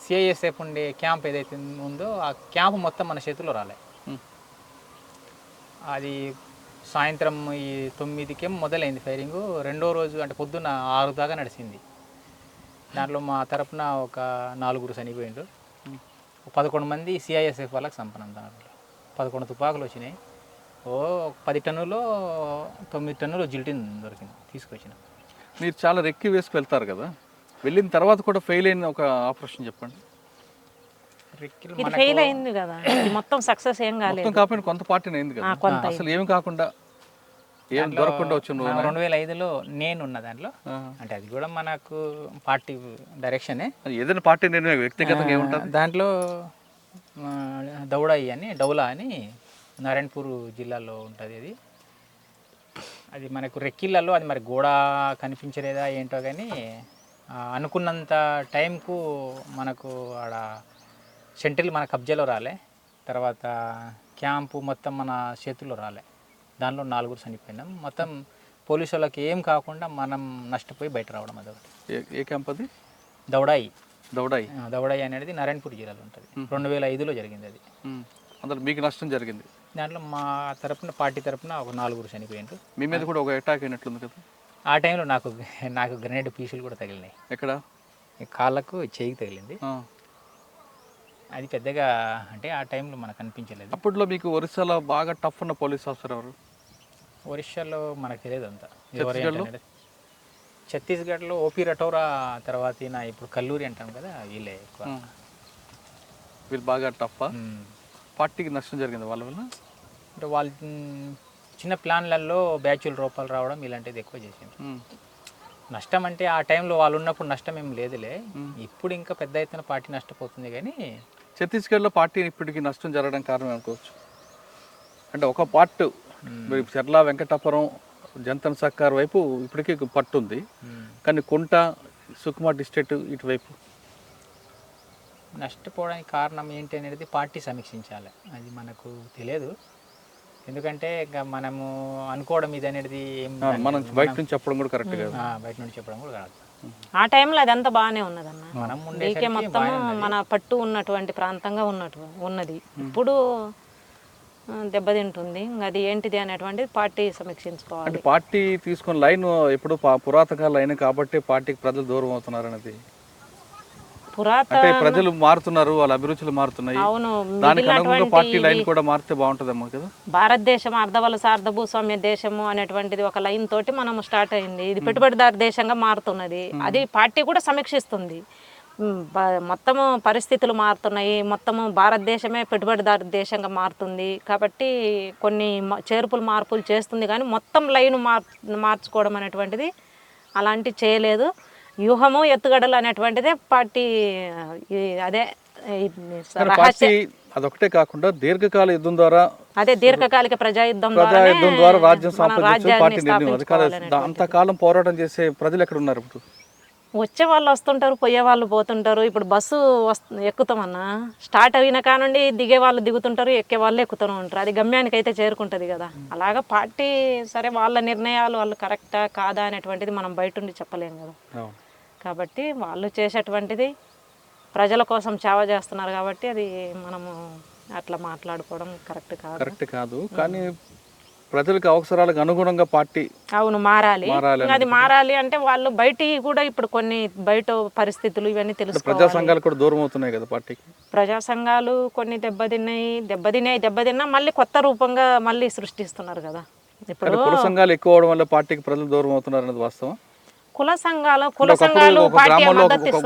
[SPEAKER 2] సిఐఎస్ఎఫ్ ఉండే క్యాంప్ ఏదైతే ఉందో ఆ క్యాంప్ మొత్తం మన చేతిలో రాలే. అది సాయంత్రం ఈ 9కి మొదలైంది ఫైరింగు. రెండో రోజు అంటే పొద్దున్న 6 దాకా నడిచింది. దాంట్లో మా తరపున ఒక 4 చనిపోయిండ్రు. 11 మంది సిఐఎస్ఎఫ్ వాళ్ళకి సంపన్నం. దాంట్లో 11 తుపాకులు వచ్చినాయి. 10 టన్నులో 9 టన్నులు జిల్టిన్ దొరికింది తీసుకొచ్చిన.
[SPEAKER 1] మీరు చాలా రెక్కి వేసుకు వెళ్తారు కదా, వెళ్ళిన తర్వాత కూడా ఫెయిల్ అయిన ఒక ఆపరేషన్ చెప్పండి.
[SPEAKER 3] ఇది ఫెయిల్ అయింది కదా, ఇది మొత్తం సక్సెస్ ఏం కాలేదు.
[SPEAKER 1] మొత్తం కాకపోయినా కొంత పార్టీని అయింది కదా, అసలు ఏమి కాకుండా ఏం దొరకకుండా వచ్చింది.
[SPEAKER 2] 2005లో నేనున్న దాంట్లో, అంటే అది కూడా మనకు పార్టీ డైరెక్షనే.
[SPEAKER 1] ఏదైనా పార్టీ నేను వ్యక్తిగతంగా ఏముంటుంది
[SPEAKER 2] దాంట్లో డౌలా అని నారాయణపూర్ జిల్లాలో ఉంటుంది. అది మనకు రెక్కిళ్ళలో అది మరి గోడ కనిపించలేదా ఏంటో కానీ అనుకున్నంత టైంకు మనకు ఆడ సెంట్రల్ మన కబ్జాలో రాలే. తర్వాత క్యాంపు మొత్తం మన చేతుల్లో రాలే. దానిలో 4 చనిపోయినాం. మొత్తం పోలీసు వాళ్ళకి ఏం కాకుండా మనం నష్టపోయి బయట రావడం. అదొకటి.
[SPEAKER 1] ఏ క్యాంప్ అది?
[SPEAKER 2] దౌడాయి అనేది నారాయణపూర్ జిల్లాలో ఉంటుంది. 2005లో జరిగింది అది.
[SPEAKER 1] అందులో మీకు నష్టం జరిగింది.
[SPEAKER 2] దాంట్లో మా తరపున పార్టీ తరపున ఒక 4 చనిపోయిండ్రు.
[SPEAKER 1] మీ మీద కూడా ఒక అటాక్ అయినట్లుంది కదా
[SPEAKER 2] ఆ టైంలో. నాకు గ్రెనేడ్ పీసులు కూడా తగిలినాయి.
[SPEAKER 1] ఎక్కడ?
[SPEAKER 2] కాళ్ళకు చేయికి తగిలింది. అది పెద్దగా అంటే ఆ టైంలో మనకు అనిపించలేదు.
[SPEAKER 1] అప్పట్లో మీకు ఒరిస్సాలో బాగా టఫ్ ఉన్న పోలీస్ ఆఫీసర్ ఎవరు?
[SPEAKER 2] ఒరిస్సాలో మనకు తెలియదు అంతా. ఛత్తీస్గఢ్లో ఓపీ రటోరా, తర్వాత ఇప్పుడు కల్లూరి అంటాం కదా, వీళ్ళే ఎక్కువ.
[SPEAKER 1] వీళ్ళు బాగా టఫ్. పార్టీకి నష్టం జరిగింది వాళ్ళ వల్ల.
[SPEAKER 2] అంటే వాళ్ళు చిన్న ప్లాన్లలో బ్యాచుల రూపాయలు రావడం ఇలాంటిది ఎక్కువ చేసింది. నష్టం అంటే ఆ టైంలో వాళ్ళు ఉన్నప్పుడు నష్టం ఏం లేదులే. ఇప్పుడు ఇంకా పెద్ద ఎత్తున పార్టీ నష్టపోతుంది. కానీ
[SPEAKER 1] ఛత్తీస్గఢ్లో పార్టీ ఇప్పటికి నష్టం జరగడం కారణం అనుకోవచ్చు. అంటే ఒక పార్ట్ చెర్ల వెంకటాపురం జంతన్ సర్కార్ వైపు ఇప్పటికీ పట్టు ఉంది, కానీ కుంట సుకుమా డిస్ట్రిక్ట్ ఇటువైపు
[SPEAKER 2] నష్టపోవడానికి కారణం ఏంటి అనేది పార్టీ సమీక్షించాలి. అది మనకు తెలియదు. ఎందుకంటే మనము అనుకోవడం ఇది అనేది
[SPEAKER 1] మనం బయట నుంచి చెప్పడం కూడా కరెక్ట్ కాదు.
[SPEAKER 2] బయట నుంచి చెప్పడం కూడా కాదు.
[SPEAKER 3] ఆ టైంలో అదంతా బాగానే ఉన్నదన్న.
[SPEAKER 2] మనం
[SPEAKER 3] డీకే మొత్తం మన పట్టు ఉన్నటువంటి ప్రాంతంగా ఉన్నది. ఇప్పుడు దెబ్బతింటుంది. అది ఏంటిది అనేటువంటిది పార్టీ సమీక్షించుకోవాలి.
[SPEAKER 1] అంటే పార్టీ తీసుకున్న లైన్ ఎప్పుడు పురాతన లైన్ కాబట్టి పార్టీకి ప్రజలు దూరం అవుతున్నారు అనేది. అంటే ప్రజలు మారుతున్నారు, వాళ్ళ అభిరుచులు మారుతున్నాయి.
[SPEAKER 3] అవును,
[SPEAKER 1] దానికి అనుగుణంగా పార్టీ లైన్ కూడా మారితే బాగుంటుందేమో కదా.
[SPEAKER 3] భారతదేశం అర్ధవలస అర్ధభూస్వామ్య దేశము అనేటువంటిది ఒక లైన్ తోటి మనం స్టార్ట్ అయింది. ఇది పెట్టుబడిదారు దేశంగా మారుతున్నది. అది పార్టీ కూడా సమీక్షిస్తుంది. మొత్తము పరిస్థితులు మారుతున్నాయి. మొత్తము భారతదేశమే పెట్టుబడిదారు దేశంగా మారుతుంది కాబట్టి కొన్ని మార్పులు చేస్తుంది. కానీ మొత్తం లైన్ మార్చుకోవడం అనేటువంటిది అలాంటివి చేయలేదు. వ్యూహము ఎత్తుగడలు అనేటువంటిదే పార్టీ. అదే
[SPEAKER 1] అదొకటే కాకుండా దీర్ఘకాల యుద్ధం ద్వారా,
[SPEAKER 3] అదే దీర్ఘకాలిక ప్రజాయుద్ధం
[SPEAKER 1] ద్వారా రాజ్యం సంపాదించే పార్టీ నిర్ణయం. అంతకాలం పోరాటం చేసే ప్రజలు ఎక్కడ ఉన్నారు? ఇప్పుడు
[SPEAKER 3] వచ్చే వాళ్ళు వస్తుంటారు, పోయే వాళ్ళు పోతుంటారు. ఇప్పుడు బస్సు ఎక్కుతామన్నా, స్టార్ట్ అయిన కానుండి దిగే వాళ్ళు దిగుతుంటారు, ఎక్కే వాళ్ళు ఎక్కుతూనే ఉంటారు. అది గమ్యానికి అయితే చేరుకుంటుంది కదా. అలాగా పార్టీ సరే వాళ్ళ నిర్ణయాలు వాళ్ళు కరెక్టా కాదా అనేటువంటిది మనం బయట ఉండి చెప్పలేము కదా. కాబట్టి వాళ్ళు చేసేటువంటిది ప్రజల కోసం సేవ చేస్తున్నారు కాబట్టి అది మనము అట్లా మాట్లాడుకోవడం కరెక్ట్ కాదు.
[SPEAKER 1] కానీ ప్రజలకు అవసరాలకు అనుగుణంగా పార్టీ
[SPEAKER 3] అవును మారాలి. అది మారాలి అంటే వాళ్ళు బయట కూడా ఇప్పుడు కొన్ని బయట పరిస్థితులు ఇవన్నీ తెలుసు.
[SPEAKER 1] ప్రజా సంఘాలు కూడా దూరం అవుతున్నాయి కదా పార్టీకి.
[SPEAKER 3] ప్రజా సంఘాలు కొన్ని దెబ్బతిన్నా మళ్ళీ కొత్త రూపంగా మళ్ళీ సృష్టిస్తున్నారు కదా. ఇప్పుడు
[SPEAKER 1] కుల సంఘాలు ఎక్కువ అవడం వల్ల పార్టీకి ప్రజలు దూరం అవుతున్నారు అనేది వాస్తవం.
[SPEAKER 3] కుల సంఘాలు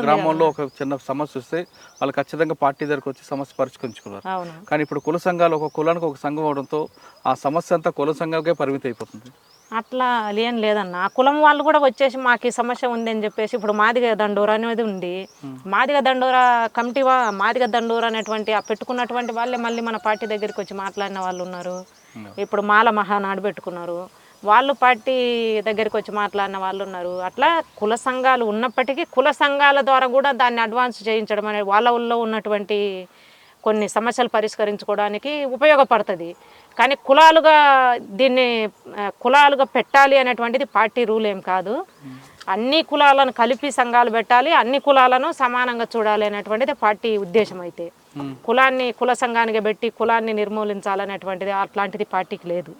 [SPEAKER 1] గ్రామంలో ఒక చిన్న సమస్య వస్తే వాళ్ళు ఖచ్చితంగా పార్టీ దగ్గరకు వచ్చి సమస్య పరిష్కరించుకున్నారు. కానీ ఇప్పుడు కుల సంఘాలు ఒక కులానికి ఒక సంఘం అవడంతో ఆ సమస్య అంతా కుల సంఘాలకే పరిమితి అయిపోతుంది.
[SPEAKER 3] అట్లా ఏం లేదన్న ఆ కులం వాళ్ళు కూడా వచ్చేసి మాకు ఈ సమస్య ఉంది అని చెప్పేసి ఇప్పుడు మాదిగ దండోరా అనేది ఉంది. మాదిగ దండోరా కమిటీ మాదిగ దండోరా అనేటువంటి ఆ పెట్టుకున్నటువంటి వాళ్ళే మళ్ళీ మన పార్టీ దగ్గరికి వచ్చి మాట్లాడిన వాళ్ళు ఉన్నారు. ఇప్పుడు మాల మహానాడు పెట్టుకున్నారు, వాళ్ళు పార్టీ దగ్గరికి వచ్చి మాట్లాడిన వాళ్ళు ఉన్నారు. అట్లా కుల సంఘాలు ఉన్నప్పటికీ కుల సంఘాల ద్వారా కూడా దాన్ని అడ్వాన్స్ చేయించడం అనేది వాళ్ళ ఊళ్ళో ఉన్నటువంటి కొన్ని సమస్యలు పరిష్కరించుకోవడానికి ఉపయోగపడుతుంది. కానీ కులాలుగా దీన్ని కులాలుగా పెట్టాలి అనేటువంటిది పార్టీ రూల్ ఏం కాదు. అన్ని కులాలను కలిపి సంఘాలు పెట్టాలి, అన్ని కులాలను సమానంగా చూడాలి అనేటువంటిది పార్టీ ఉద్దేశం. అయితే కులాన్ని కుల సంఘానికి పెట్టి కులాన్ని నిర్మూలించాలనేటువంటిది అట్లాంటిది పార్టీకి లేదు.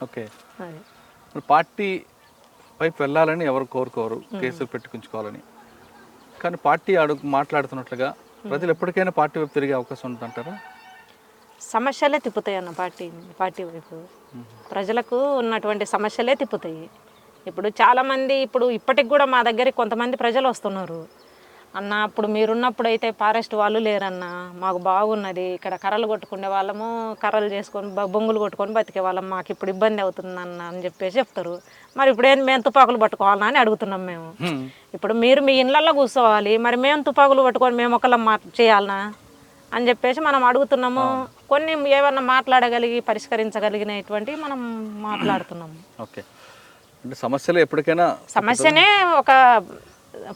[SPEAKER 1] ఓకే, పార్టీ వైపు వెళ్ళాలని ఎవరు కోరుకోరు, కేసులు పెట్టుకుంచుకోవాలని. కానీ పార్టీ మాట్లాడుతున్నట్లుగా ప్రజలు ఎప్పటికైనా పార్టీ వైపు తిరిగే అవకాశం ఉందంటారా?
[SPEAKER 3] సమస్యలే తిప్పుతాయి అన్న పార్టీ వైపు. ప్రజలకు ఉన్నటువంటి సమస్యలే తిప్పుతాయి. ఇప్పుడు చాలామంది ఇప్పటికి కూడా మా దగ్గరికి కొంతమంది ప్రజలు వస్తున్నారు. అన్న అప్పుడు మీరున్నప్పుడు అయితే ఫారెస్ట్ వాళ్ళు లేరన్న, మాకు బాగున్నది, ఇక్కడ కర్రలు కొట్టుకునే వాళ్ళము, కర్రలు చేసుకొని బొంగులు కొట్టుకొని బతికే వాళ్ళం, మాకు ఇప్పుడు ఇబ్బంది అవుతుంది అన్న అని చెప్పేసి చెప్తారు. మరి ఇప్పుడు మేము తుపాకులు పట్టుకోవాలన్నా అని అడుగుతున్నాం మేము. ఇప్పుడు మీరు మీ ఇళ్ళల్లో కూర్చోవాలి, మరి మేము తుపాకులు పట్టుకొని మేము ఒకళ్ళం చేయాలనా అని చెప్పేసి మనం అడుగుతున్నాము. కొన్ని ఏమన్నా మాట్లాడగలిగి పరిష్కరించగలిగినటువంటివి మనం మాట్లాడుతున్నాము.
[SPEAKER 1] ఓకే, అంటే సమస్యలు ఎప్పటికైనా
[SPEAKER 3] సమస్యనే ఒక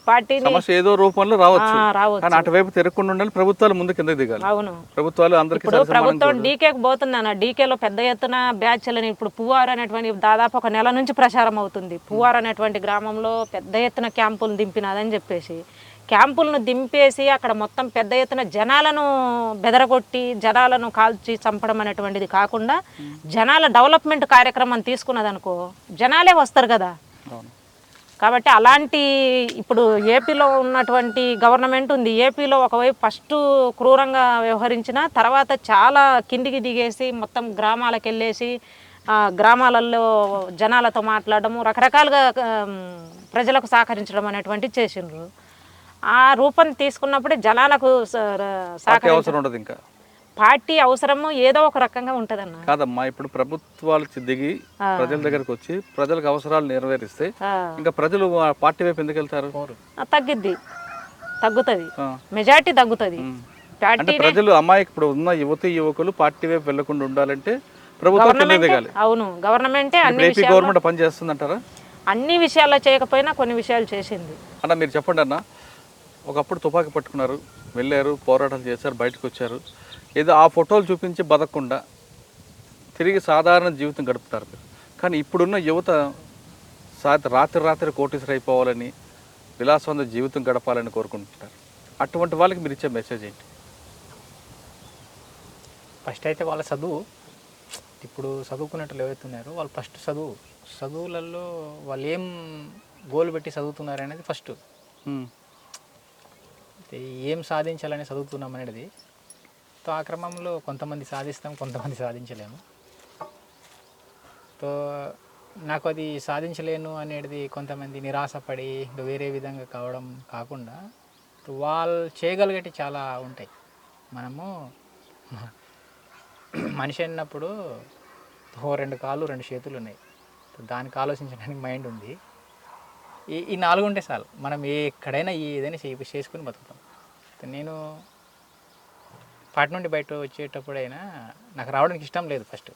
[SPEAKER 3] పార్టీ
[SPEAKER 1] సమస్య ఏదో రూపంలో రావచ్చు, కానీ అటువైపు తిరగకుండా ఉండాలి. ప్రభుత్వాలు ముందు కిందకి దిగాలి.
[SPEAKER 3] అవును,
[SPEAKER 1] ప్రభుత్వాలు అందరికీ
[SPEAKER 3] ప్రభుత్వం డీకేకి పోతుంది అన్న. డీకేలో పెద్ద ఎత్తున బ్యాచ్లని ఇప్పుడు పువ్వారు అనేటువంటి దాదాపు ఒక నెల నుంచి ప్రచారం అవుతుంది. పువ్వారు అనేటువంటి గ్రామంలో పెద్ద ఎత్తున క్యాంపులు దింపినదని చెప్పేసి క్యాంపులను దింపేసి అక్కడ మొత్తం పెద్ద ఎత్తున జనాలను బెదరగొట్టి జనాలను కాల్చి చంపడం అనేటువంటిది కాకుండా జనాల డెవలప్మెంట్ కార్యక్రమం తీసుకున్నదనుకో జనాలే వస్తారు కదా. కాబట్టి అలాంటి ఇప్పుడు ఏపీలో ఉన్నటువంటి గవర్నమెంట్ ఉంది. ఏపీలో ఒకవైపు ఫస్ట్ క్రూరంగా వ్యవహరించిన తర్వాత చాలా కిందికి దిగేసి మొత్తం గ్రామాలకు వెళ్ళేసి గ్రామాలలో జనాలతో మాట్లాడము, రకరకాలుగా ప్రజలకు సహకరించడం అనేటువంటిది చేసిండ్రు. ఆ రూపం తీసుకున్నప్పుడే జనాలకు
[SPEAKER 1] సహకరించడం ఇంకా
[SPEAKER 3] పార్టీ అవసరము ఏదో ఒక రకంగా ఉంటదన్న.
[SPEAKER 1] కాదమ్మా, ఇప్పుడు ప్రభుత్వాలు దిగి ప్రజల దగ్గరకు వచ్చి ప్రజలకు అవసరాలు నెరవేరిస్తే ఇంకా ప్రజలు పార్టీ వైపు ఎందుకు వెళ్తారు?
[SPEAKER 3] తగ్గుతుంది, మెజారిటీ తగ్గుతుంది.
[SPEAKER 1] అంటే ప్రజలు ఇప్పుడు ఉన్న యువకులు పార్టీ వైపు వెళ్లకుండా ఉండాలంటే ప్రభుత్వం దిగాలి.
[SPEAKER 3] అవును, గవర్నమెంటే
[SPEAKER 1] గవర్నమెంట్ పని చేస్తుందంటారా?
[SPEAKER 3] అన్ని విషయాల్లో చేయకపోయినా కొన్ని విషయాలు చేసింది
[SPEAKER 1] అన్న. మీరు చెప్పండి అన్న, ఒకప్పుడు తుపాకీ పట్టుకున్నారు, వెళ్ళారు, పోరాటాలు చేశారు, బయటకు వచ్చారు, ఏదో ఆ ఫోటోలు చూపించి బతకకుండా తిరిగి సాధారణ జీవితం గడుపుతారు. కానీ ఇప్పుడున్న యువత రాత్రి కోటీశ్వర అయిపోవాలని, విలాసవంత జీవితం గడపాలని కోరుకుంటుంటారు. అటువంటి వాళ్ళకి మీరు ఇచ్చే మెసేజ్ ఏంటి?
[SPEAKER 2] ఫస్ట్ అయితే వాళ్ళ చదువు, ఇప్పుడు చదువుకునేటట్లు ఎవరైతున్నారో వాళ్ళు ఫస్ట్ చదువులలో వాళ్ళు ఏం గోల్ పెట్టి చదువుతున్నారు అనేది ఫస్ట్. ఏం సాధించాలని చదువుతున్నాం అనేది. ఆ క్రమంలో కొంతమంది సాధిస్తాం, కొంతమంది సాధించలేము. నాకు అది సాధించలేను అనేది కొంతమంది నిరాశపడి వేరే విధంగా కావడం కాకుండా వాళ్ళు చేయగలిగేవి చాలా ఉంటాయి. మనము మనిషి అన్నప్పుడు 2 కాళ్ళు 2 చేతులు ఉన్నాయి, దానికి ఆలోచించడానికి మైండ్ ఉంది. ఈ 4 ఉంటే చాలు, మనం ఎక్కడైనా ఏదైనా చేసుకుని బతుకుతాం. నేను పాటి నుండి బయట వచ్చేటప్పుడైనా నాకు రావడానికి ఇష్టం లేదు ఫస్ట్,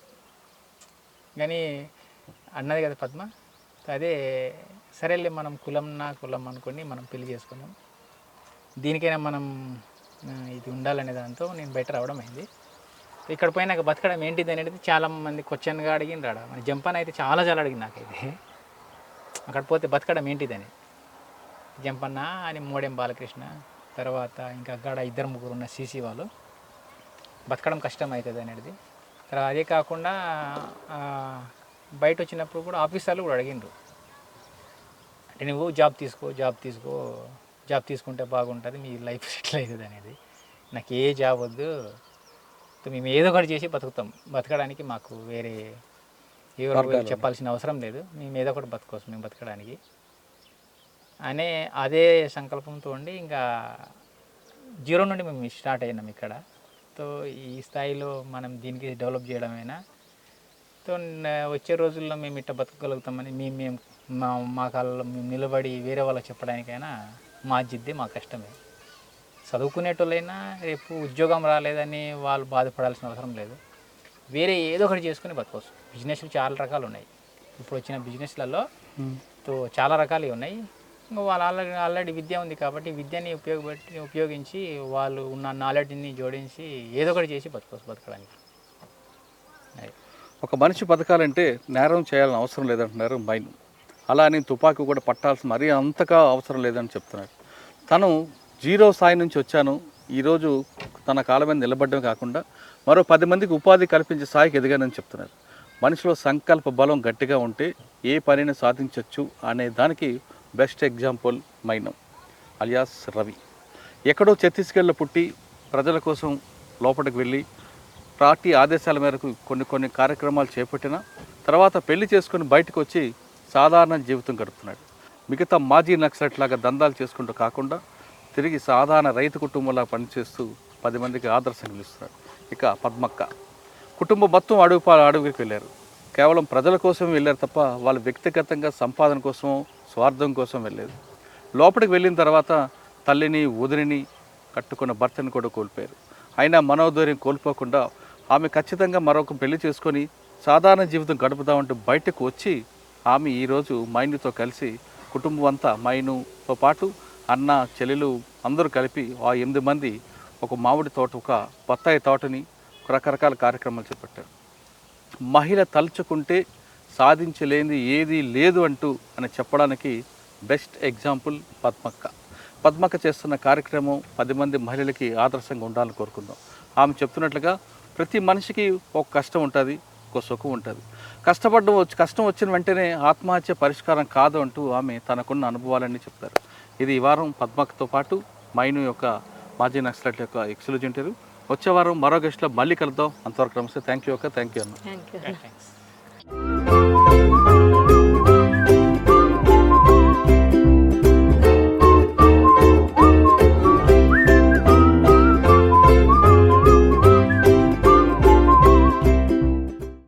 [SPEAKER 2] కానీ అన్నది కదా పద్మ, అదే సరేలే మనం కులం అనుకొని మనం పెళ్లి చేసుకున్నాం, దీనికైనా మనం ఇది ఉండాలనే దాంతో నేను బయట రావడం అయింది. ఇక్కడ పోయినాక బతకడం ఏంటిది అనేది చాలామంది క్వశ్చన్గా అడిగిన మన జంపన్ అయితే చాలా అడిగింది నాకైతే. అక్కడ పోతే బతకడం ఏంటిదని జంపన్న అని మోడెం బాలకృష్ణ, తర్వాత ఇంకా అక్కడ 2-3 ఉన్న సీసీ వాళ్ళు, బతకడం కష్టం అవుతుంది అనేది. తర్వాత అదే కాకుండా బయట వచ్చినప్పుడు కూడా ఆఫీసర్లు కూడా అడిగిండ్రు, అంటే నువ్వు జాబ్ తీసుకుంటే బాగుంటుంది, మీ లైఫ్ సెటిల్ అవుతుంది అనేది. నాకు ఏ జాబ్ వద్దు, మేము ఏదో ఒకటి చేసి బతకడానికి మాకు వేరే ఎవరు చెప్పాల్సిన అవసరం లేదు, మేము ఏదో ఒకటి బతకోవచ్చు మేము బతకడానికి అనే అదే సంకల్పంతో ఉండి ఇంకా 0 నుండి మేము స్టార్ట్ అయినాం ఇక్కడ. ఈ స్థాయిలో మనం దీనికి డెవలప్ చేయడమైనా వచ్చే రోజుల్లో మేము ఇట్ట బతకగలుగుతామని మేము మా కాళ్ళలో మేము నిలబడి వేరే వాళ్ళకి చెప్పడానికైనా మా జిద్దే మా కష్టమే. చదువుకునేటోళ్ళైనా రేపు ఉద్యోగం రాలేదని వాళ్ళు బాధపడాల్సిన అవసరం లేదు. వేరే ఏదో ఒకటి చేసుకుని బతకవచ్చు. బిజినెస్లు చాలా రకాలు ఉన్నాయి. ఇప్పుడు వచ్చిన బిజినెస్లలో చాలా రకాలు ఉన్నాయి. ఇంకా వాళ్ళు ఆల్రెడీ విద్య ఉంది కాబట్టి విద్యని ఉపయోగించి వాళ్ళు ఉన్న నాలెడ్జ్ని జోడించి ఏదో ఒకటి చేసి బతకడానికి.
[SPEAKER 1] ఒక మనిషి బతకాలంటే నేరం చేయాలని అవసరం లేదంటున్నారు మైను. అలా అని తుపాకీ కూడా పట్టాల్సిన మరీ అంతగా అవసరం లేదని చెప్తున్నారు. తను జీరో స్థాయి నుంచి వచ్చాను, ఈరోజు తన కాళ్ళ మీద నిలబడడం కాకుండా మరో 10 మందికి ఉపాధి కల్పించే స్థాయికి ఎదిగానని చెప్తున్నారు. మనిషిలో సంకల్ప బలం గట్టిగా ఉంటే ఏ పనిని సాధించవచ్చు అనే దానికి బెస్ట్ ఎగ్జాంపుల్ మైనం అలియాస్ రవి. ఎక్కడో ఛత్తీస్గఢ్లో పుట్టి ప్రజల కోసం లోపలికి వెళ్ళి పార్టీ ఆదేశాల మేరకు కొన్ని కార్యక్రమాలు చేపట్టిన తర్వాత పెళ్లి చేసుకుని బయటకు వచ్చి సాధారణ జీవితం గడుపుతున్నాడు. మిగతా మాజీ నక్సలైట్ లాగా దందాలు చేసుకుంటూ కాకుండా తిరిగి సాధారణ రైతు కుటుంబంలా పనిచేస్తూ 10 మందికి ఆదర్శం నిలుస్తున్నాడు. ఇక పద్మక్క కుటుంబం మొత్తం అడుగుకి వెళ్ళారు. కేవలం ప్రజల కోసం వెళ్ళారు తప్ప వాళ్ళు వ్యక్తిగతంగా సంపాదన కోసం స్వార్థం కోసం వెళ్ళలేదు. లోపలికి వెళ్ళిన తర్వాత తల్లిని వదిలిని కట్టుకున్న భర్తని కూడా కోల్పోయారు. అయినా మనోధైర్యం కోల్పోకుండా ఆమె ఖచ్చితంగా మరొక పెళ్లి చేసుకొని సాధారణ జీవితం గడుపుదామంటూ బయటకు వచ్చి ఆమె ఈరోజు మైనుతో కలిసి కుటుంబం అంతా మైనుతో పాటు అన్న చెల్లెలు అందరూ కలిపి ఆ 8 మంది ఒక మామిడి తోట, ఒక బత్తాయి తోటని రకరకాల కార్యక్రమాలు చేపట్టారు. మహిళ తలుచుకుంటే సాధించలేనిది ఏదీ లేదు అంటూ అని చెప్పడానికి బెస్ట్ ఎగ్జాంపుల్ పద్మక్క చేస్తున్న కార్యక్రమం 10 మంది మహిళలకి ఆదర్శంగా ఉండాలని కోరుకుందాం. ఆమె చెప్తున్నట్లుగా ప్రతి మనిషికి ఒక కష్టం ఉంటుంది, ఒక సుఖం ఉంటుంది. కష్టం వచ్చిన వెంటనే ఆత్మహత్య పరిష్కారం కాదు అంటూ ఆమె తనకున్న అనుభవాలన్నీ చెప్తారు. ఇది ఈ వారం పద్మక్కతో పాటు మైను యొక్క మాజీ నక్సలైట్ యొక్క ఎక్స్క్లూజివ్ ఇంటర్వ్యూ. వచ్చే వారం మరో గెస్ట్లో మళ్ళీ కలుద్దాం. అంతవరకు నమస్తే. థ్యాంక్ యూ అన్న.
[SPEAKER 3] Thank you.